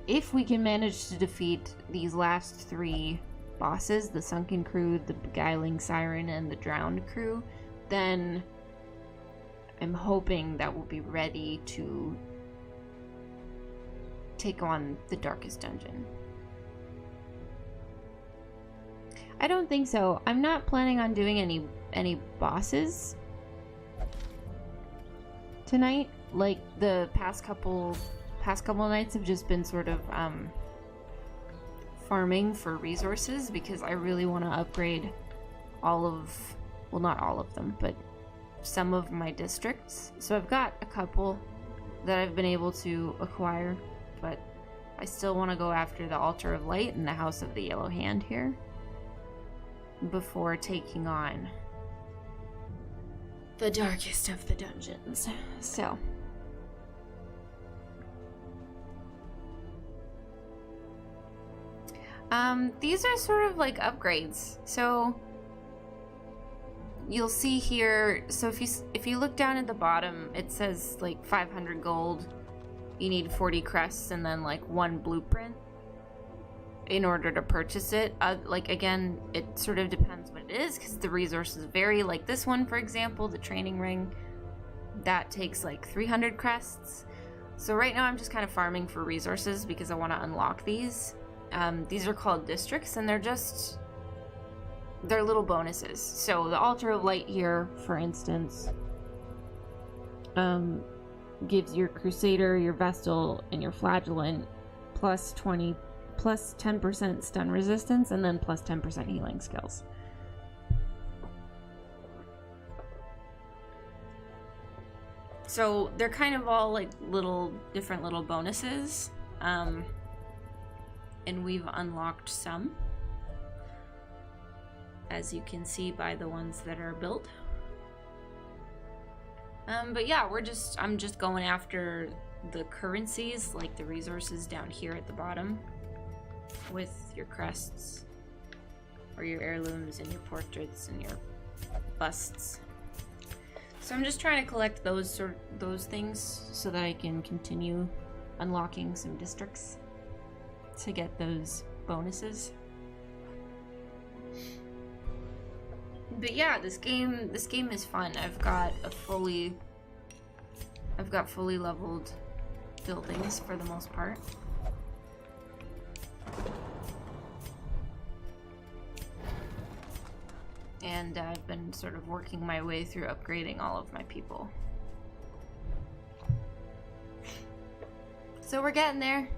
if we can manage to defeat these last 3 bosses, the Sunken Crew, the Beguiling Siren, and the Drowned Crew, then I'm hoping that we'll be ready to take on the darkest dungeon. I don't think so. I'm not planning on doing any bosses tonight. Like the past couple nights have just been sort of farming for resources because I really want to upgrade all of, well, not all of them, but some of my districts. So I've got a couple that I've been able to acquire, but I still want to go after the Altar of Light and the House of the Yellow Hand here before taking on the darkest of the dungeons. So these are sort of like upgrades. So you'll see here, so if you look down at the bottom, it says like 500 gold, you need 40 crests, and then like 1 blueprint in order to purchase it. Like again, it sort of depends what it is because the resources vary. Like this one, for example, the training ring, that takes like 300 crests. So right now I'm just kind of farming for resources because I want to unlock these. These are called districts, and they're little bonuses. So the Altar of Light here, for instance, gives your Crusader, your Vestal, and your Flagellant plus 10% stun resistance, and then plus 10% healing skills. So they're kind of all like different little bonuses. And we've unlocked some, as you can see by the ones that are built. But yeah, I'm just going after the currencies, like the resources down here at the bottom, with your crests, or your heirlooms, and your portraits, and your busts. So I'm just trying to collect those things so that I can continue unlocking some districts to get those bonuses. But yeah, this game is fun. I've got fully leveled buildings for the most part. And I've been sort of working my way through upgrading all of my people. So we're getting there.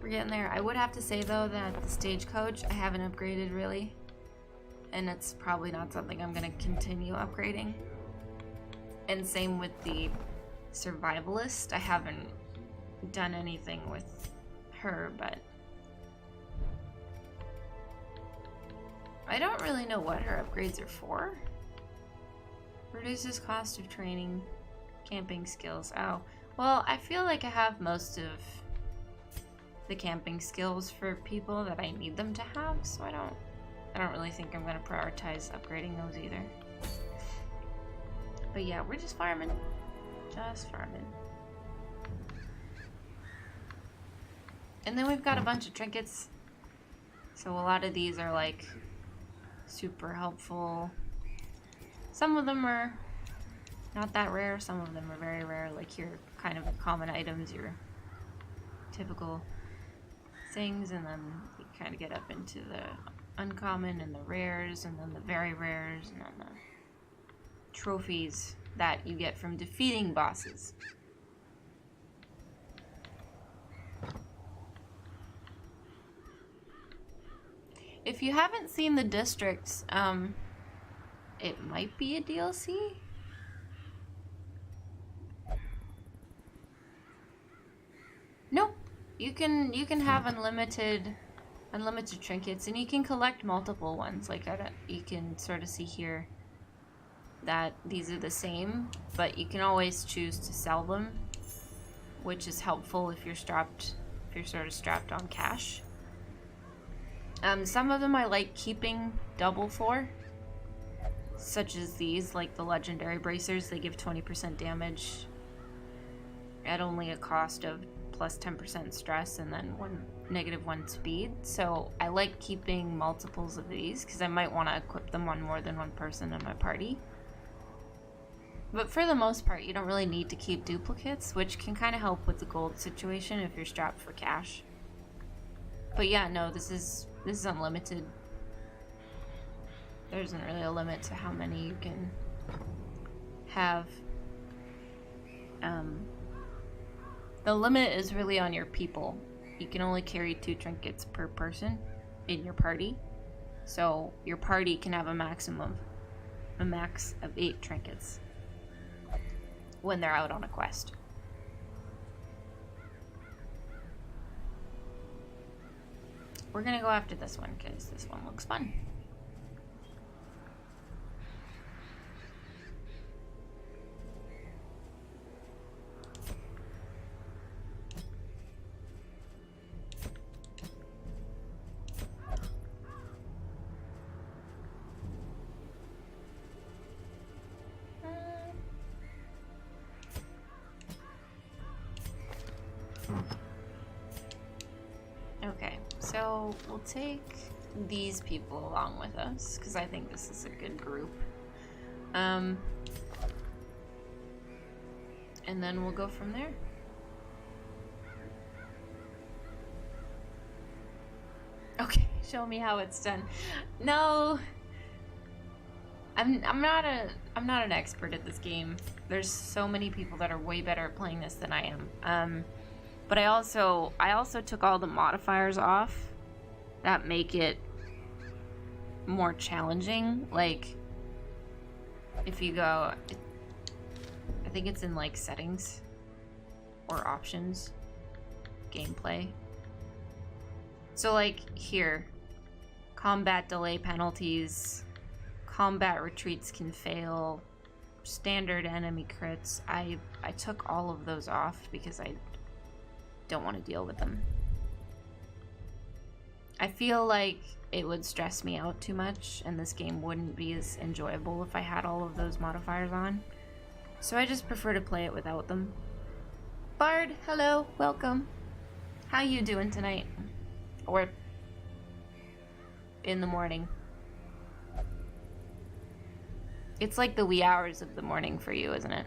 I would have to say though that the Stagecoach I haven't upgraded really, and it's probably not something I'm going to continue upgrading. And same with the Survivalist. I haven't done anything with her, but I don't really know what her upgrades are for. Reduces cost of training, camping skills. Oh, well, I feel like I have most of the camping skills for people that I need them to have, so I don't really think I'm going to prioritize upgrading those either. But yeah, we're just farming. And then we've got a bunch of trinkets. So a lot of these are like super helpful. Some of them are not that rare, some of them are very rare, like your kind of common items, your typical things, and then you kind of get up into the uncommon and the rares, and then the very rares, and then the trophies that you get from defeating bosses. If you haven't seen the districts, it might be a DLC. Nope. You can have unlimited trinkets, and you can collect multiple ones. Like you can sort of see here that these are the same, but you can always choose to sell them, which is helpful if you're sort of strapped on cash. Some of them I like keeping double for, such as these, like the legendary bracers. They give 20% damage at only a cost of plus 10% stress and then -1 speed. So I like keeping multiples of these because I might want to equip them on more than one person in my party. But for the most part, you don't really need to keep duplicates, which can kind of help with the gold situation if you're strapped for cash. But yeah, no, this is unlimited. There isn't really a limit to how many you can have. The limit is really on your people. You can only carry 2 trinkets per person in your party. So your party can have a max of 8 trinkets when they're out on a quest. We're gonna go after this one because this one looks fun. Okay, so we'll take these people along with us because I think this is a good group. And then we'll go from there. Okay, show me how it's done. No, I'm not an expert at this game. There's so many people that are way better at playing this than I am. But I also took all the modifiers off that make it more challenging. Like, if you go, I think it's in like settings or options, gameplay. So like here, combat delay penalties, combat retreats can fail, standard enemy crits. I took all of those off because I don't want to deal with them. I feel like it would stress me out too much and this game wouldn't be as enjoyable if I had all of those modifiers on. So I just prefer to play it without them. Bard, hello, welcome. How you doing tonight? Or in the morning? It's like the wee hours of the morning for you, isn't it?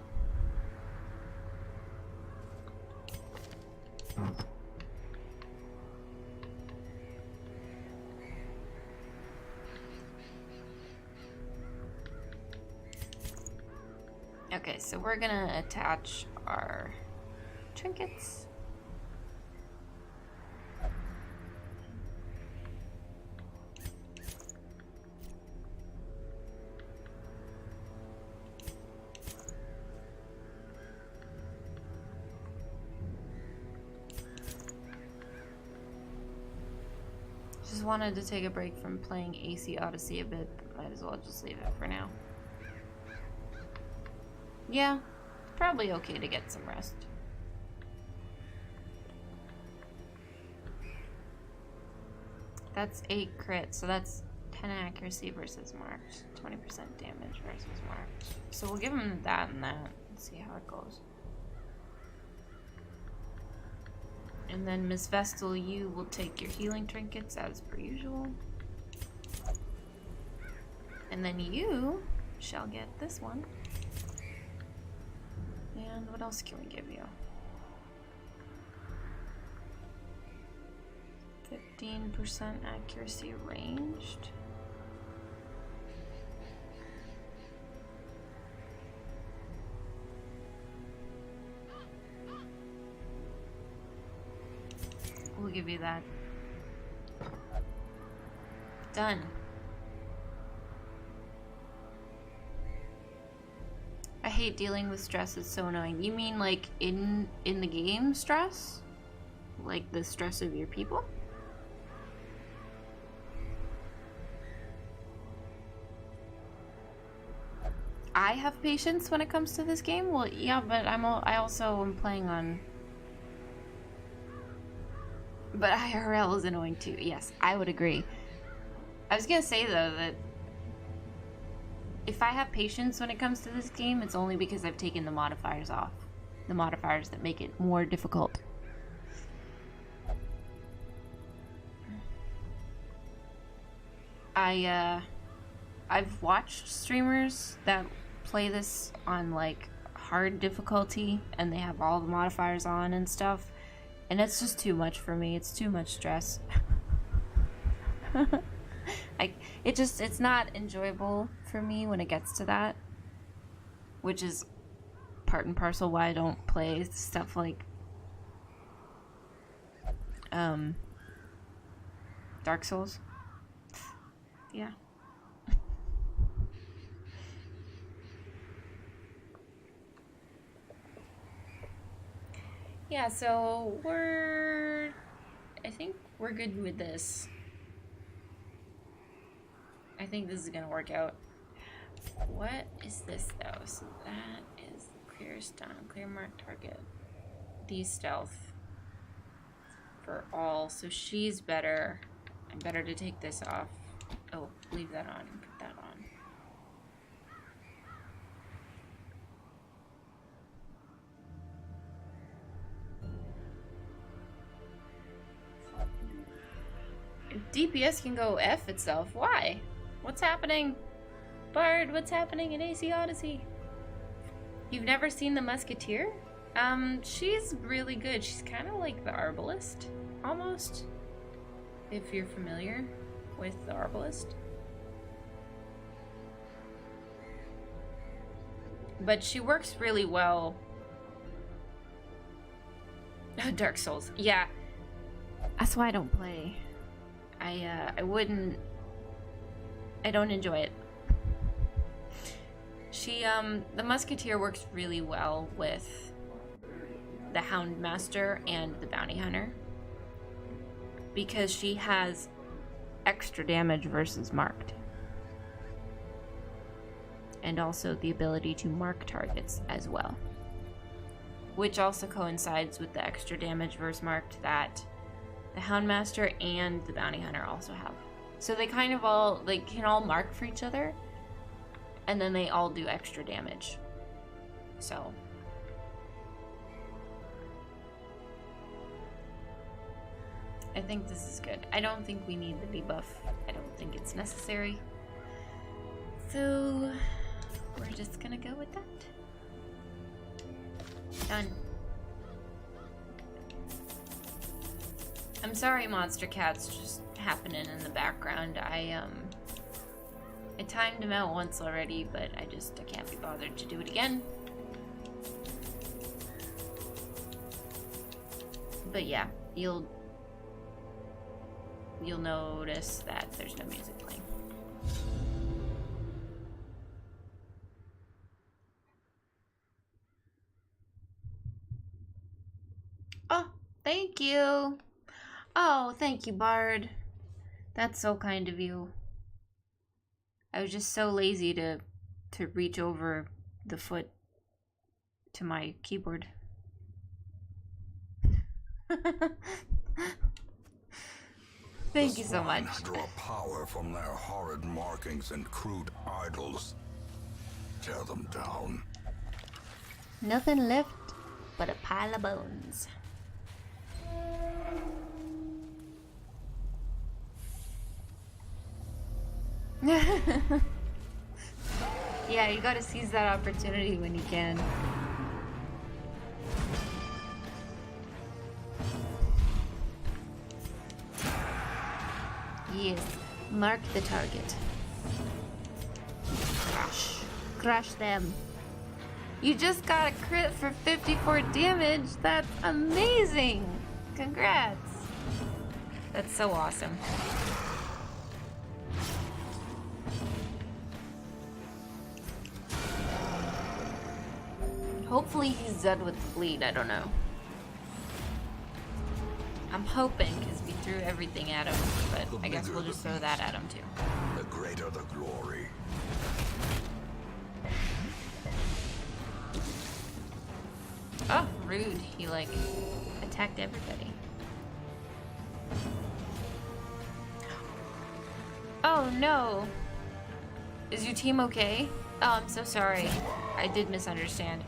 Okay, so we're gonna attach our trinkets. Just wanted to take a break from playing AC Odyssey a bit, but might as well just leave it for now. Yeah, probably okay to get some rest. That's 8 crit, so that's 10 accuracy versus marked, 20% damage versus marked. So we'll give him that and that and see how it goes. And then Miss Vestal, you will take your healing trinkets as per usual. And then you shall get this one. And what else can we give you? 15% accuracy ranged. We'll give you that. Done. I hate dealing with stress, it's so annoying. You mean like in the game stress? Like the stress of your people? I have patience when it comes to this game? Well, yeah, but I also am playing on... But IRL is annoying too. Yes, I would agree. I was gonna say though that if I have patience when it comes to this game, it's only because I've taken the modifiers off. The modifiers that make it more difficult. I've watched streamers that play this on like hard difficulty and they have all the modifiers on and stuff, and it's just too much for me. It's too much stress. It's not enjoyable for me when it gets to that, which is part and parcel why I don't play stuff like Dark Souls. Yeah. Yeah, so I think we're good with this. I think this is gonna work out. What is this though? So that is clear stun, clear mark target. De-stealth for all. So she's better. I'm better to take this off. Oh, leave that on and put that on. DPS can go F itself. Why? What's happening? Bard, what's happening in AC Odyssey? You've never seen the Musketeer? She's really good. She's kind of like the Arbalist, almost. If you're familiar with the Arbalist. But she works really well. Dark Souls. Yeah. That's why I don't play. I don't enjoy it. The Musketeer works really well with the Houndmaster and the Bounty Hunter because she has extra damage versus marked. And also the ability to mark targets as well. Which also coincides with the extra damage versus marked that the Houndmaster and the Bounty Hunter also have. So they kind of can all mark for each other, and then they all do extra damage. So. I think this is good. I don't think we need the debuff. I don't think it's necessary. So, we're just gonna go with that. Done. I'm sorry, monster cats just happening in the background. I timed him out once already, but I can't be bothered to do it again. But yeah, you'll notice that there's no music playing. Oh, thank you. Oh, thank you, Bard. That's so kind of you. I was just so lazy to reach over the foot to my keyboard. Thank you so much. Draw power from their horrid markings and crude idols. Tear them down. Nothing left but a pile of bones. Yeah, you gotta seize that opportunity when you can. Yes, mark the target. Crush. Crush them. You just got a crit for 54 damage. That's amazing. Congrats. That's so awesome. Hopefully he's dead with the bleed, I don't know. I'm hoping, because we threw everything at him, but I guess we'll just throw that at him too. The greater the glory. Oh, rude. He, attacked everybody. Oh, no. Is your team okay? Oh, I'm so sorry. I did misunderstand.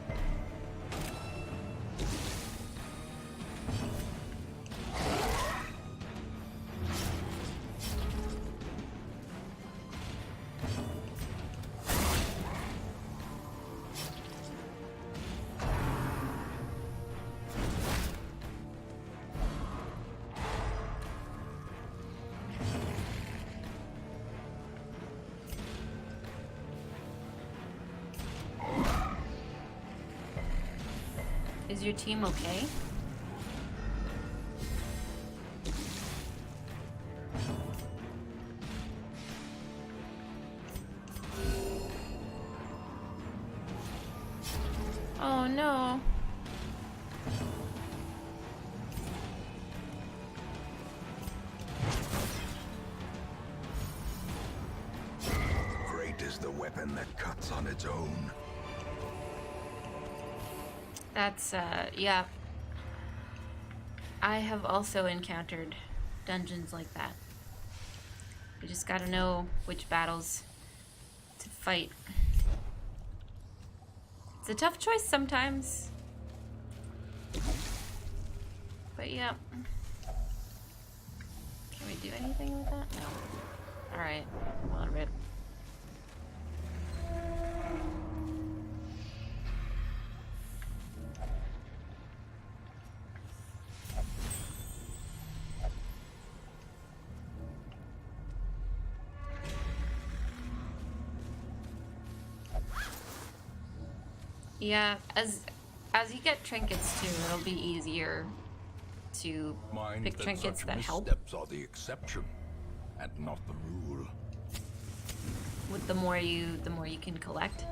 Is your team okay? Oh no. Great is the weapon that cuts on its own. That's, yeah. I have also encountered dungeons like that. You just gotta know which battles to fight. It's a tough choice sometimes. But yeah. Can we do anything with that? No. Alright. Well, rip. Yeah, as you get trinkets too, it'll be easier to pick trinkets that help. Steps are the exception, and not the rule. With the more you can collect.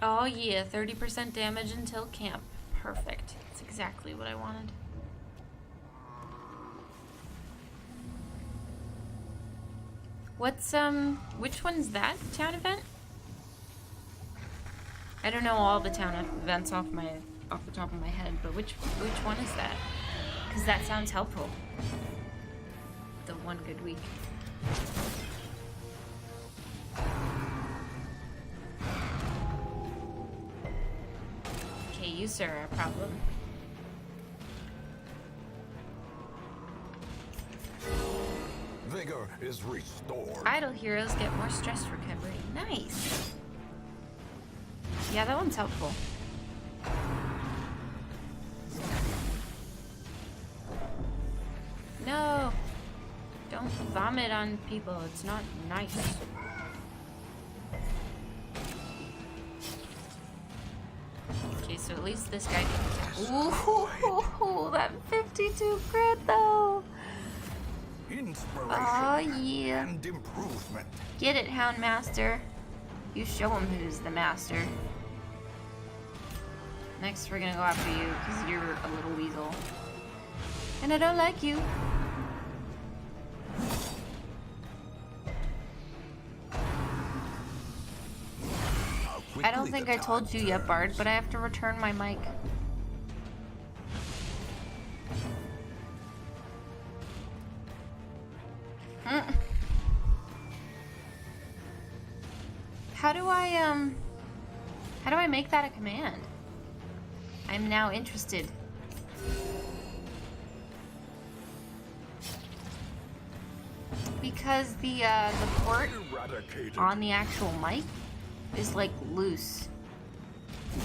Oh yeah, 30% damage until camp. Perfect. That's exactly what I wanted. What's, which one's that town event? I don't know all the town events off the top of my head, but which one is that? Because that sounds helpful. The one good week. Okay, you sir are a problem. Vigor is restored. Idle heroes get more stress recovery. Nice. Yeah, that one's helpful. No. Don't vomit on people. It's not nice. Okay, so at least this guy can... Ooh, that 52 crit though. Inspiration Oh yeah. and improvement. Get it, Houndmaster. You show him who's the master. Next, we're gonna go after you because you're a little weasel, and I don't like you. I don't think I told you yet, Bard, but I have to return my mic. How do I make that a command? I'm now interested. Because the port on the actual mic is like loose.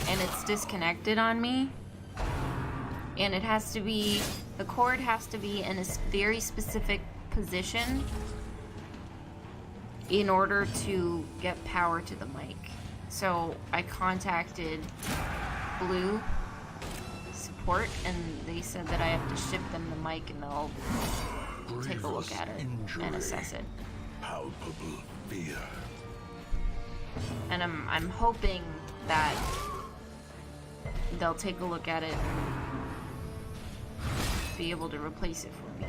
And it's disconnected on me. And it has to be, the cord has to be in a very specific position in order to get power to the mic. So I contacted Blue support and they said that I have to ship them the mic and they'll take a look at it and assess it. Palpable fear. And I'm hoping that they'll take a look at it and be able to replace it for me.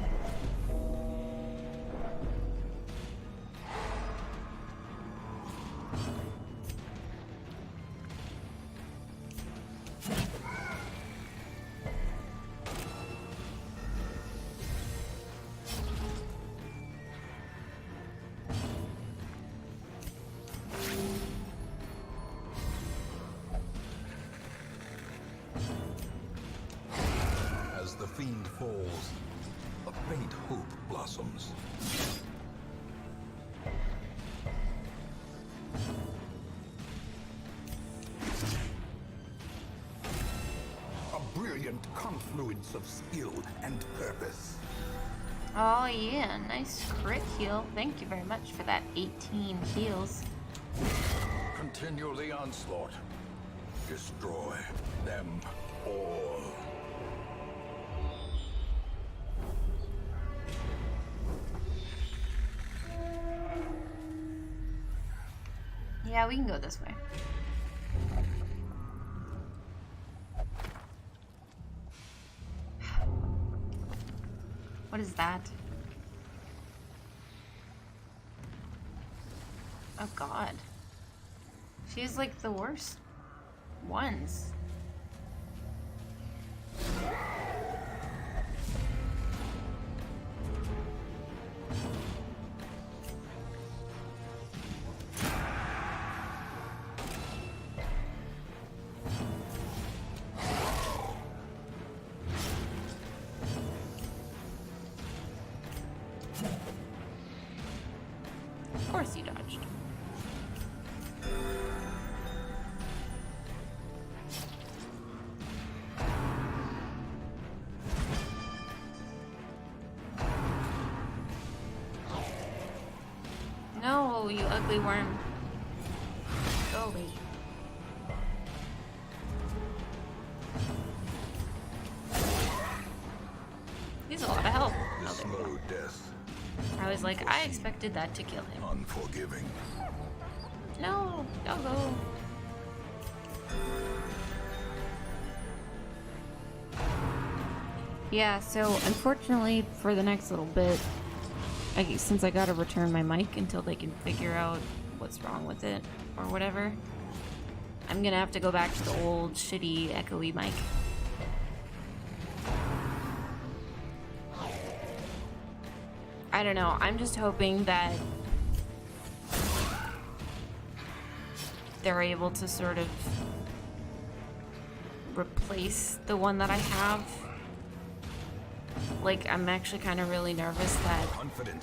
fiend falls, a faint hope blossoms. A brilliant confluence of skill and purpose. Oh yeah, nice crit heal. Thank you very much for that 18 heals. Continue the onslaught. Destroy them all. Yeah, we can go this way. What is that? Oh god. She's like the worst ones. Of course you dodged. No, you ugly worm. Go away. He's a lot of help. The slow death. I was like, I expected that to kill him. Unforgiving. No, don't go. Yeah, so unfortunately for the next little bit, since I gotta return my mic until they can figure out what's wrong with it or whatever, I'm gonna have to go back to the old shitty echoey mic. I don't know, I'm just hoping that they're able to sort of replace the one that I have. Like, I'm actually kind of really nervous that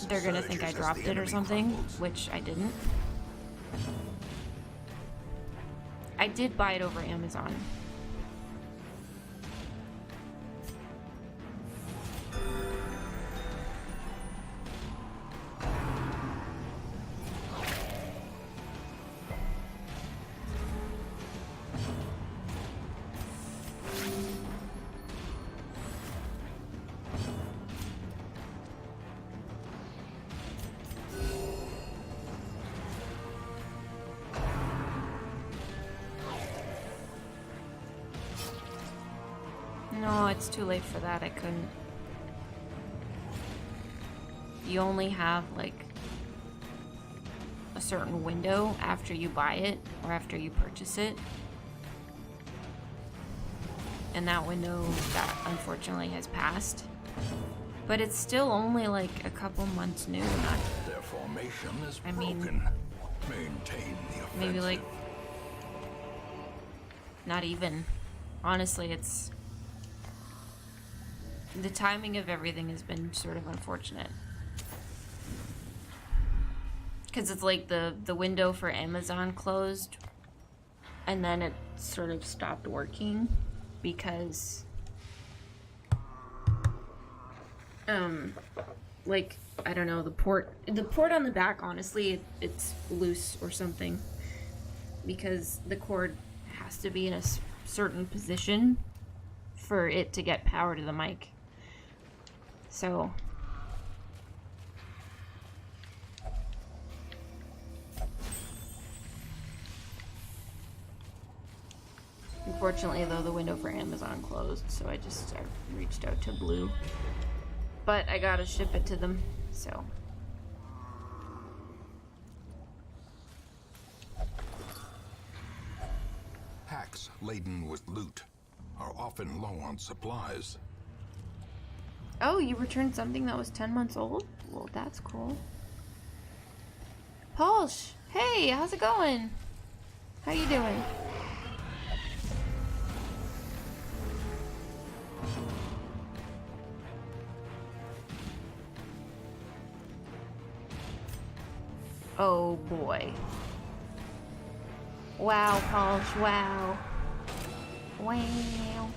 they're gonna think I dropped it or something, which I didn't. I did buy it over Amazon. No, it's too late for that. I couldn't. You only have, like, a certain window after you buy it or after you purchase it. And that window, that unfortunately has passed. But it's still only, like, a couple months new. Not, their formation is I mean, broken. Maintain the offensive. maybe, like, not even. Honestly, it's... The timing of everything has been sort of unfortunate. Because it's like the window for Amazon closed, and then it sort of stopped working because, like, I don't know, the port on the back, honestly, it's loose or something, because the cord has to be in a certain position for it to get power to the mic. So unfortunately, though, the window for Amazon closed, so I reached out to Blue. But I gotta ship it to them, so. Packs laden with loot are often low on supplies. Oh, you returned something that was 10 months old? Well, that's cool. Polsh! Hey, how's it going? How you doing? Oh boy. Wow, Polish, wow. Wow.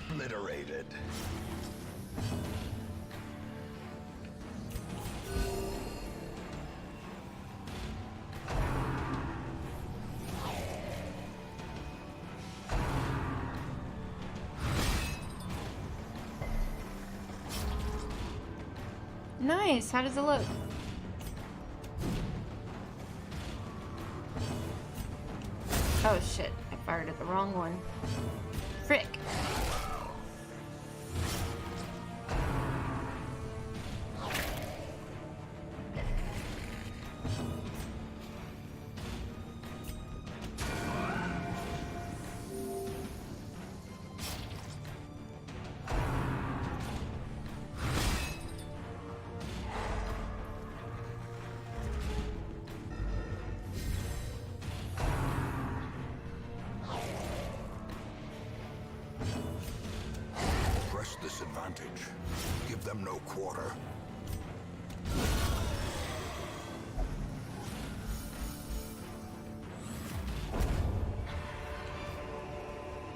Obliterated. Nice. How does it look? Oh shit. I fired at the wrong one. Frick. Disadvantage. Give them no quarter.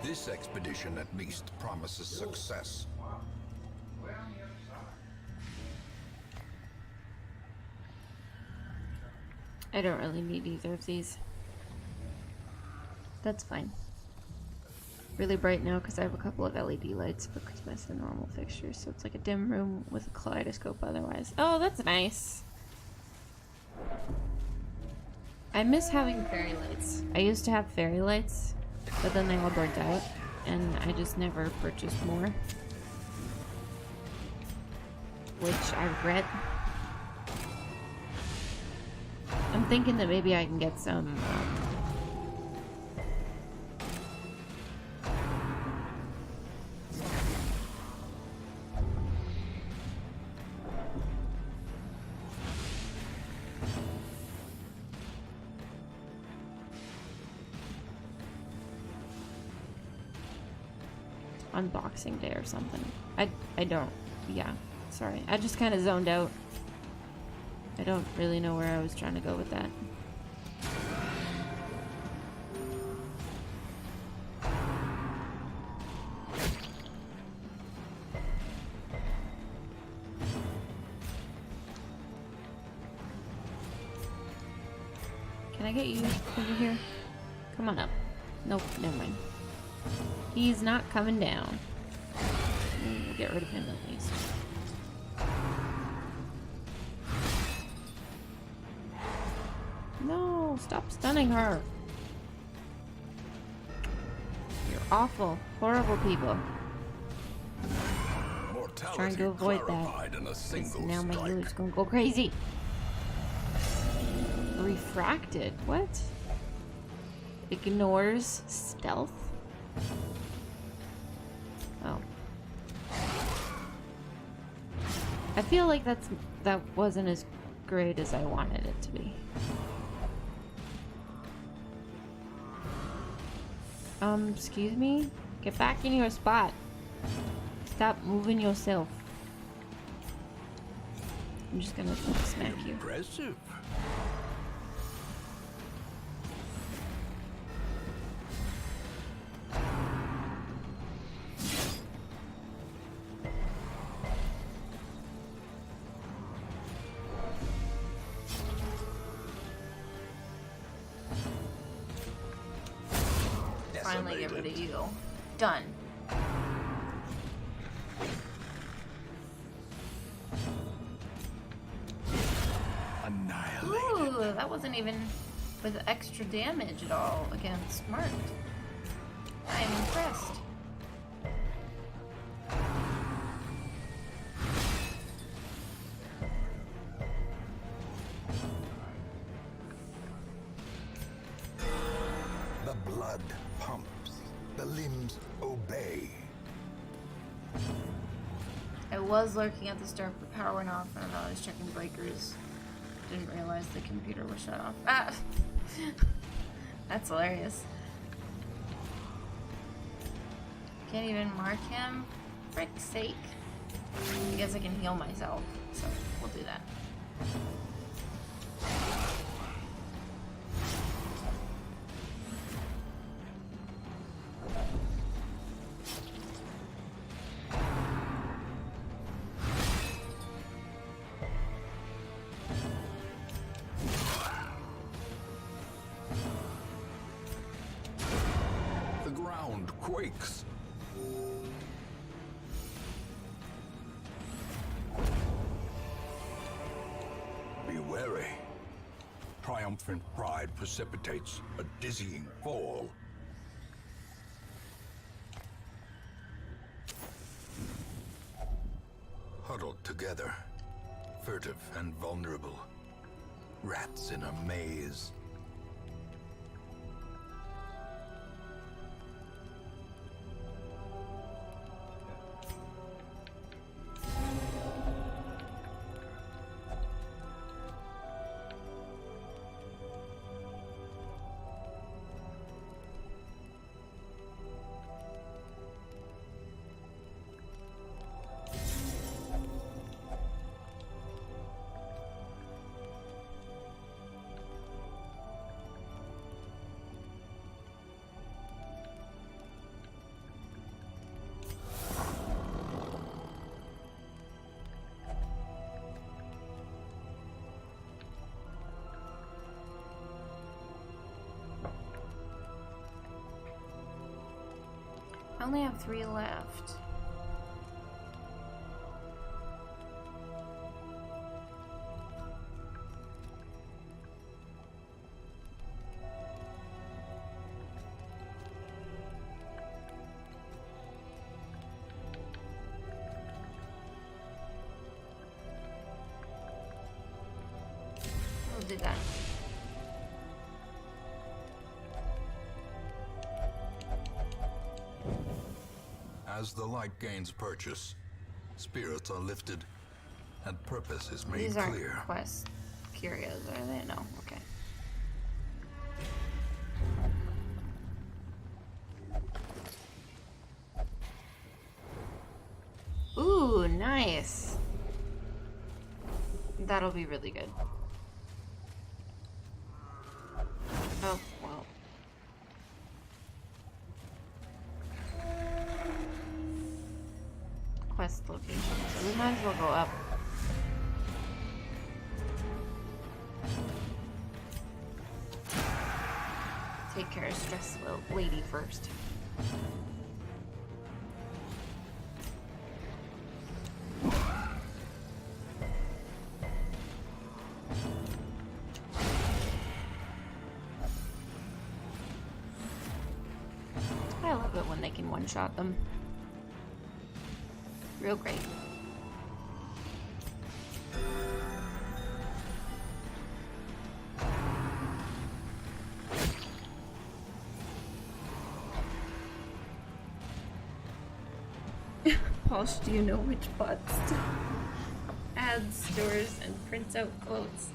This expedition at least promises success. I don't really need either of these. That's fine. Really bright now because I have a couple of LED lights for Christmas and normal fixtures, so it's like a dim room with a kaleidoscope otherwise. Oh, that's nice. I miss having fairy lights. I used to have fairy lights, but then they all burnt out, and I just never purchased more. Which I regret. I'm thinking that maybe I can get some unboxing day or something. I don't. Yeah. Sorry. I just kind of zoned out. I don't really know where I was trying to go with that. Can I get you over here? Come on up. Nope, never mind. He's not coming down. We'll get rid of him at least. No, stop stunning her. You're awful, horrible people. Trying to avoid that. Now my healer's gonna go crazy. Refracted? What? Ignores stealth? Oh. I feel like that wasn't as great as I wanted it to be. Excuse me? Get back in your spot. Stop moving yourself. I'm just gonna smack you. Impressive. Finally get rid of you. Done. Annihilated. Ooh, that wasn't even with extra damage at all against Mark. I am impressed. The blood pumps. The limbs obey. I was lurking at the start, but power went off, and I was checking breakers. Didn't realize the computer was shut off. Ah! That's hilarious. Can't even mark him? Frick's sake. I guess I can heal myself, so we'll do that. The ground quakes. Be wary. Triumphant pride precipitates a dizzying fall. Huddled together, furtive and vulnerable. Rats in a maze. I only have 3 left. We'll do that. As the light gains purchase, spirits are lifted, and purpose is made These aren't clear. quest curios, are they? No, okay. Ooh, nice. That'll be really good. Oh, well. Quest location, so we might as well go up. Take care of stress lady first. I love it when they can one-shot them. Real great. Posh, do you know which bots to add, stores, and prints out quotes?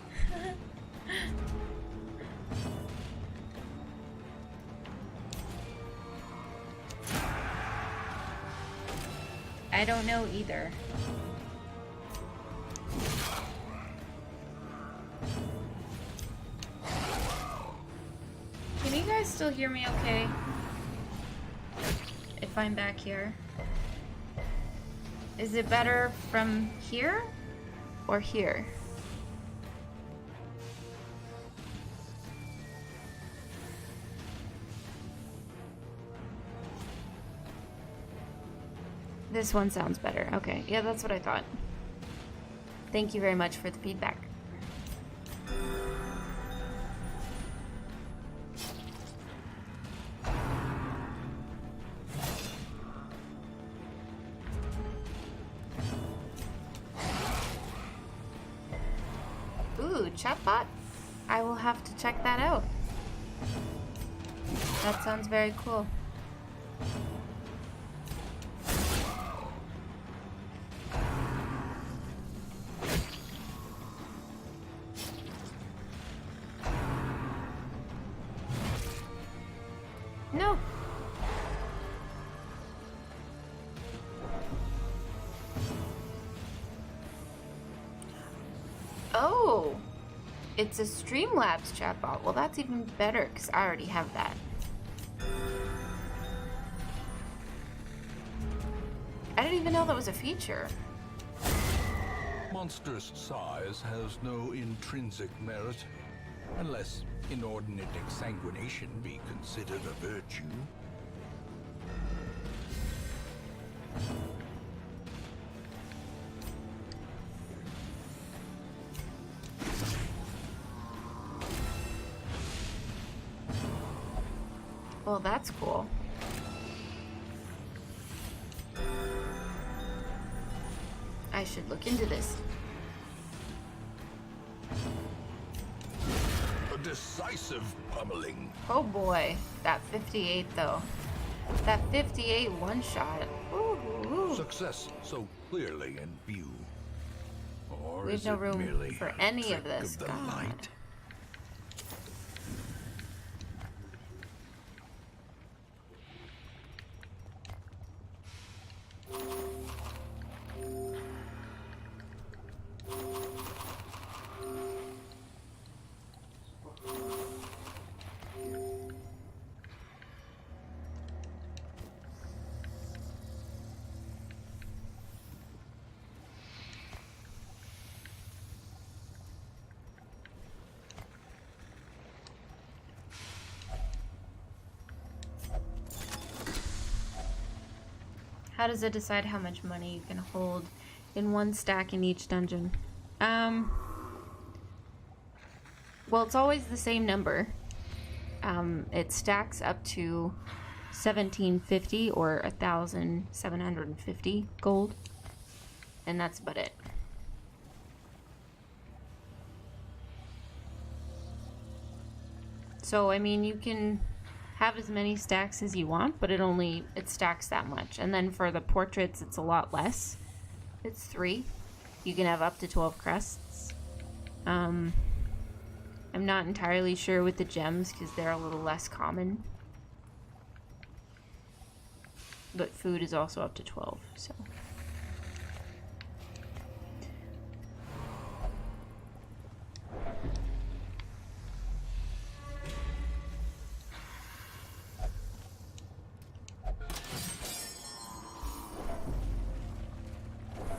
I don't know either. Can you guys still hear me okay? If I'm back here? Is it better from here or here? This one sounds better. Okay, yeah, that's what I thought. Thank you very much for the feedback. Ooh, chatbot? I will have to check that out. That sounds very cool. Oh! It's a Streamlabs chatbot. Well, that's even better, because I already have that. I didn't even know that was a feature. Monstrous size has no intrinsic merit, unless inordinate exsanguination be considered a virtue. Well, that's cool. I should look into this. A decisive pummeling. Oh boy, that 58 though. That 58 one-shot. Success so clearly in view. Or There's is no it room merely for a any trick of this. the God. light? How does it decide how much money you can hold in one stack in each dungeon? Well, it's always the same number. It stacks up to 1750 or 1,750 gold, and that's about it. So, I mean, you can have as many stacks as you want, but it stacks that much. And then for the portraits, it's a lot less. It's 3. You can have up to 12 crests. I'm not entirely sure with the gems because they're a little less common. But food is also up to 12, so.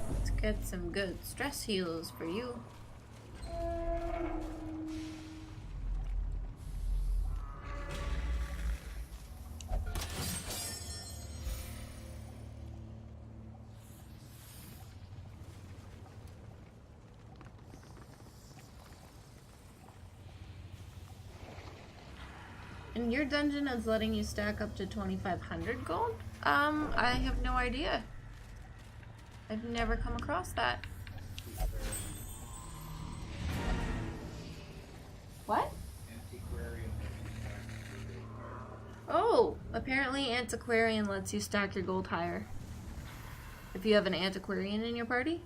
Let's get some good stress heals for you. And your dungeon is letting you stack up to 2,500 gold? I have no idea. I've never come across that. What? Oh, apparently Antiquarian lets you stack your gold higher. If you have an Antiquarian in your party.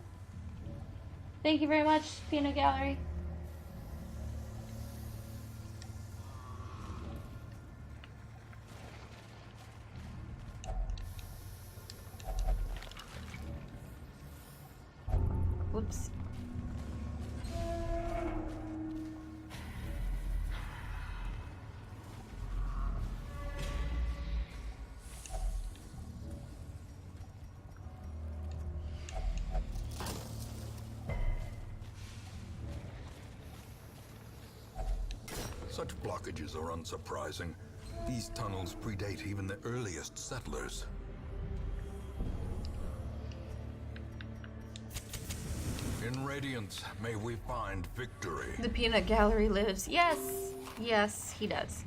Thank you very much, Peanut Gallery. Whoops. Such blockages are unsurprising. These tunnels predate even the earliest settlers. In Radiance, may we find victory. The Peanut Gallery lives. Yes! Yes, he does.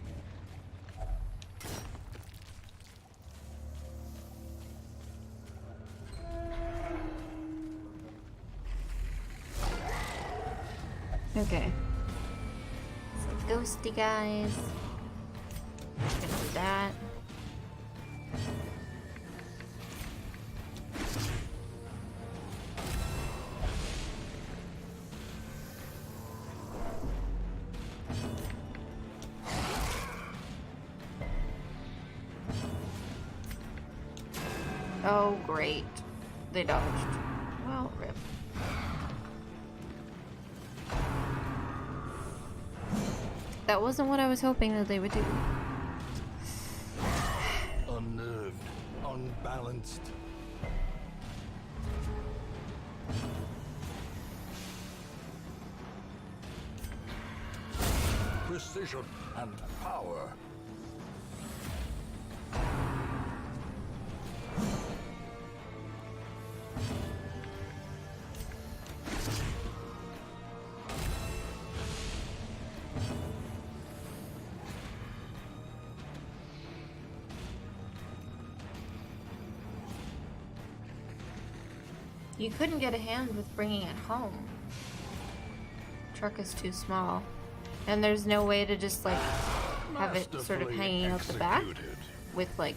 Okay. So ghosty guys. Gonna do that. Oh, great. They dodged. Well, rip. That wasn't what I was hoping that they would do. Unnerved, unbalanced. Precision and power. You couldn't get a hand with bringing it home. Truck is too small. And there's no way to just, like, have it sort of hanging out the back with, like,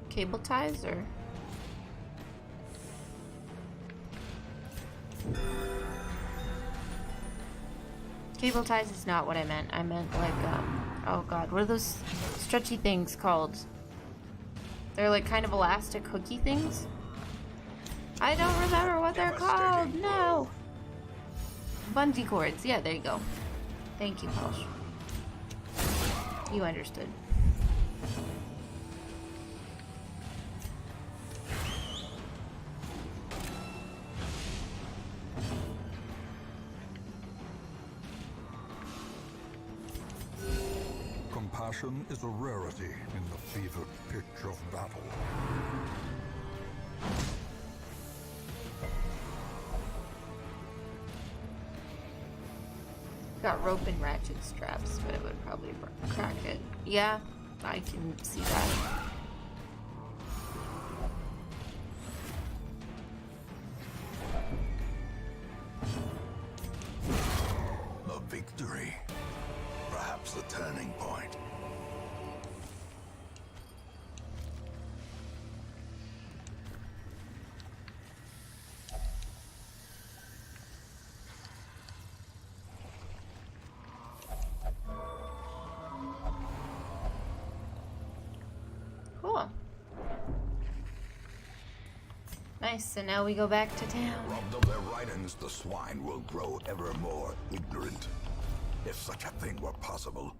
cable ties, or... Cable ties is not what I meant. I meant, like, oh god, what are those stretchy things called? They're, like, kind of elastic hooky things? I don't remember what they're called. No. Bungee cords. Yeah, there you go. Thank you, Welsh. You understood. Compassion is a rarity in the fevered pitch of battle. Got rope and ratchet straps, but it would probably crack it. Yeah, I can see that. A victory. Perhaps the turning point. Cool. Nice, so now we go back to town. Robbed of their ridings, the swine will grow ever more ignorant. If such a thing were possible.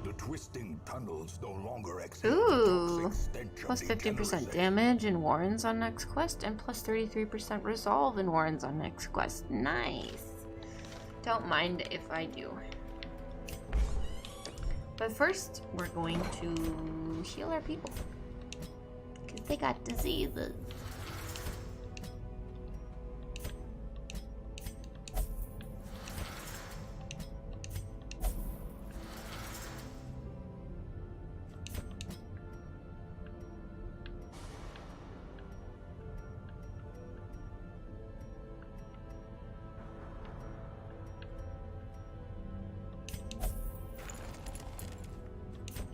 The twisting tunnels no longer exist. Ooh, plus 15% damage in Warrens on next quest, and plus 33% resolve in Warrens on next quest. Nice. Don't mind if I do. But first, we're going to heal our people. Because they got diseases.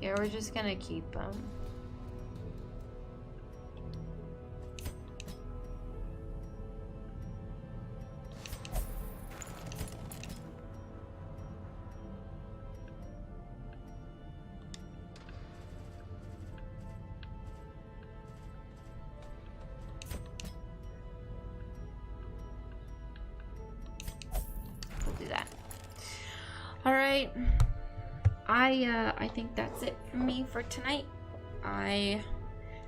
Yeah, we're just gonna keep we'll do that. All right. I think that's it for me for tonight. I'm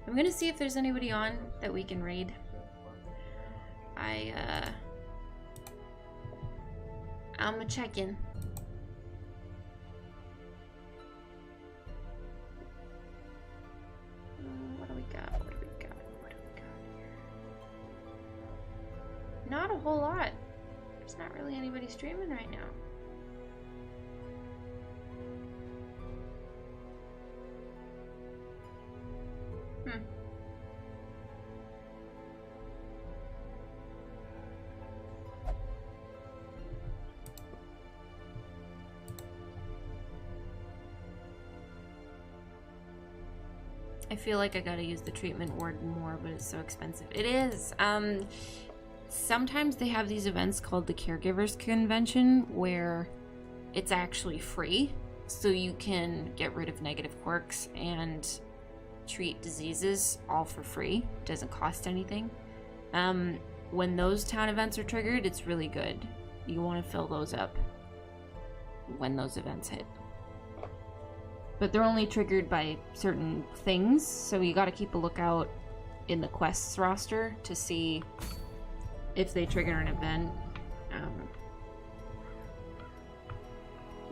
gonna see if there's anybody on that we can raid. I'm a check-in. What do we got? What do we got? What do we got here? Not a whole lot. There's not really anybody streaming right now. I feel like I gotta use the treatment ward more, but it's so expensive. It is. Sometimes they have these events called the Caregivers Convention where it's actually free, so you can get rid of negative quirks and treat diseases all for free. It doesn't cost anything. When those town events are triggered, it's really good. You want to fill those up when those events hit. But they're only triggered by certain things, so you gotta keep a lookout in the quests roster to see if they trigger an event.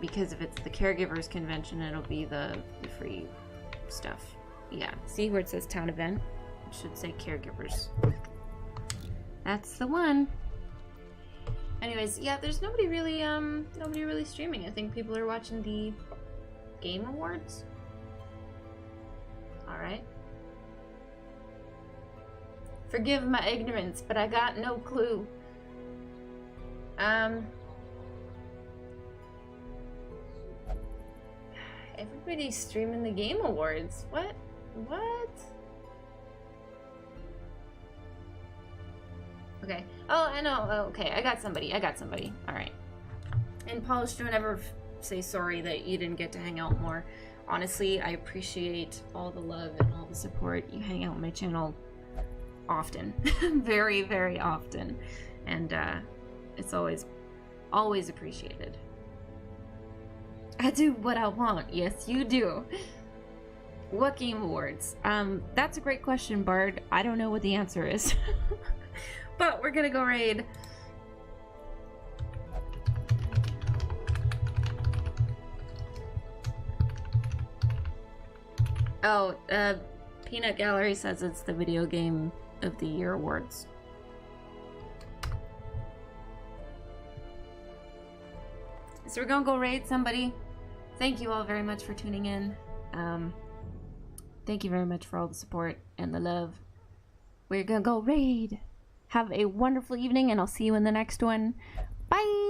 Because if it's the Caregivers Convention, it'll be the free stuff. Yeah, see where it says town event? It should say Caregivers. That's the one. Anyways, yeah, there's nobody really streaming. I think people are watching the Game Awards. Alright. Forgive my ignorance, but I got no clue. Everybody's streaming the Game Awards. What? Okay. Oh, I know. Oh, okay, I got somebody. Alright. And Polish, don't ever say sorry that you didn't get to hang out more. Honestly, I appreciate all the love and all the support. You hang out on my channel often. Very, very often. And it's always appreciated. I do what I want. Yes, you do. What Game Awards? That's a great question, Bard. I don't know what the answer is. But we're gonna go raid. Oh, Peanut Gallery says it's the Video Game of the Year Awards. So we're gonna go raid somebody. Thank you all very much for tuning in. Thank you very much for all the support and the love. We're gonna go raid. Have a wonderful evening, and I'll see you in the next one. Bye!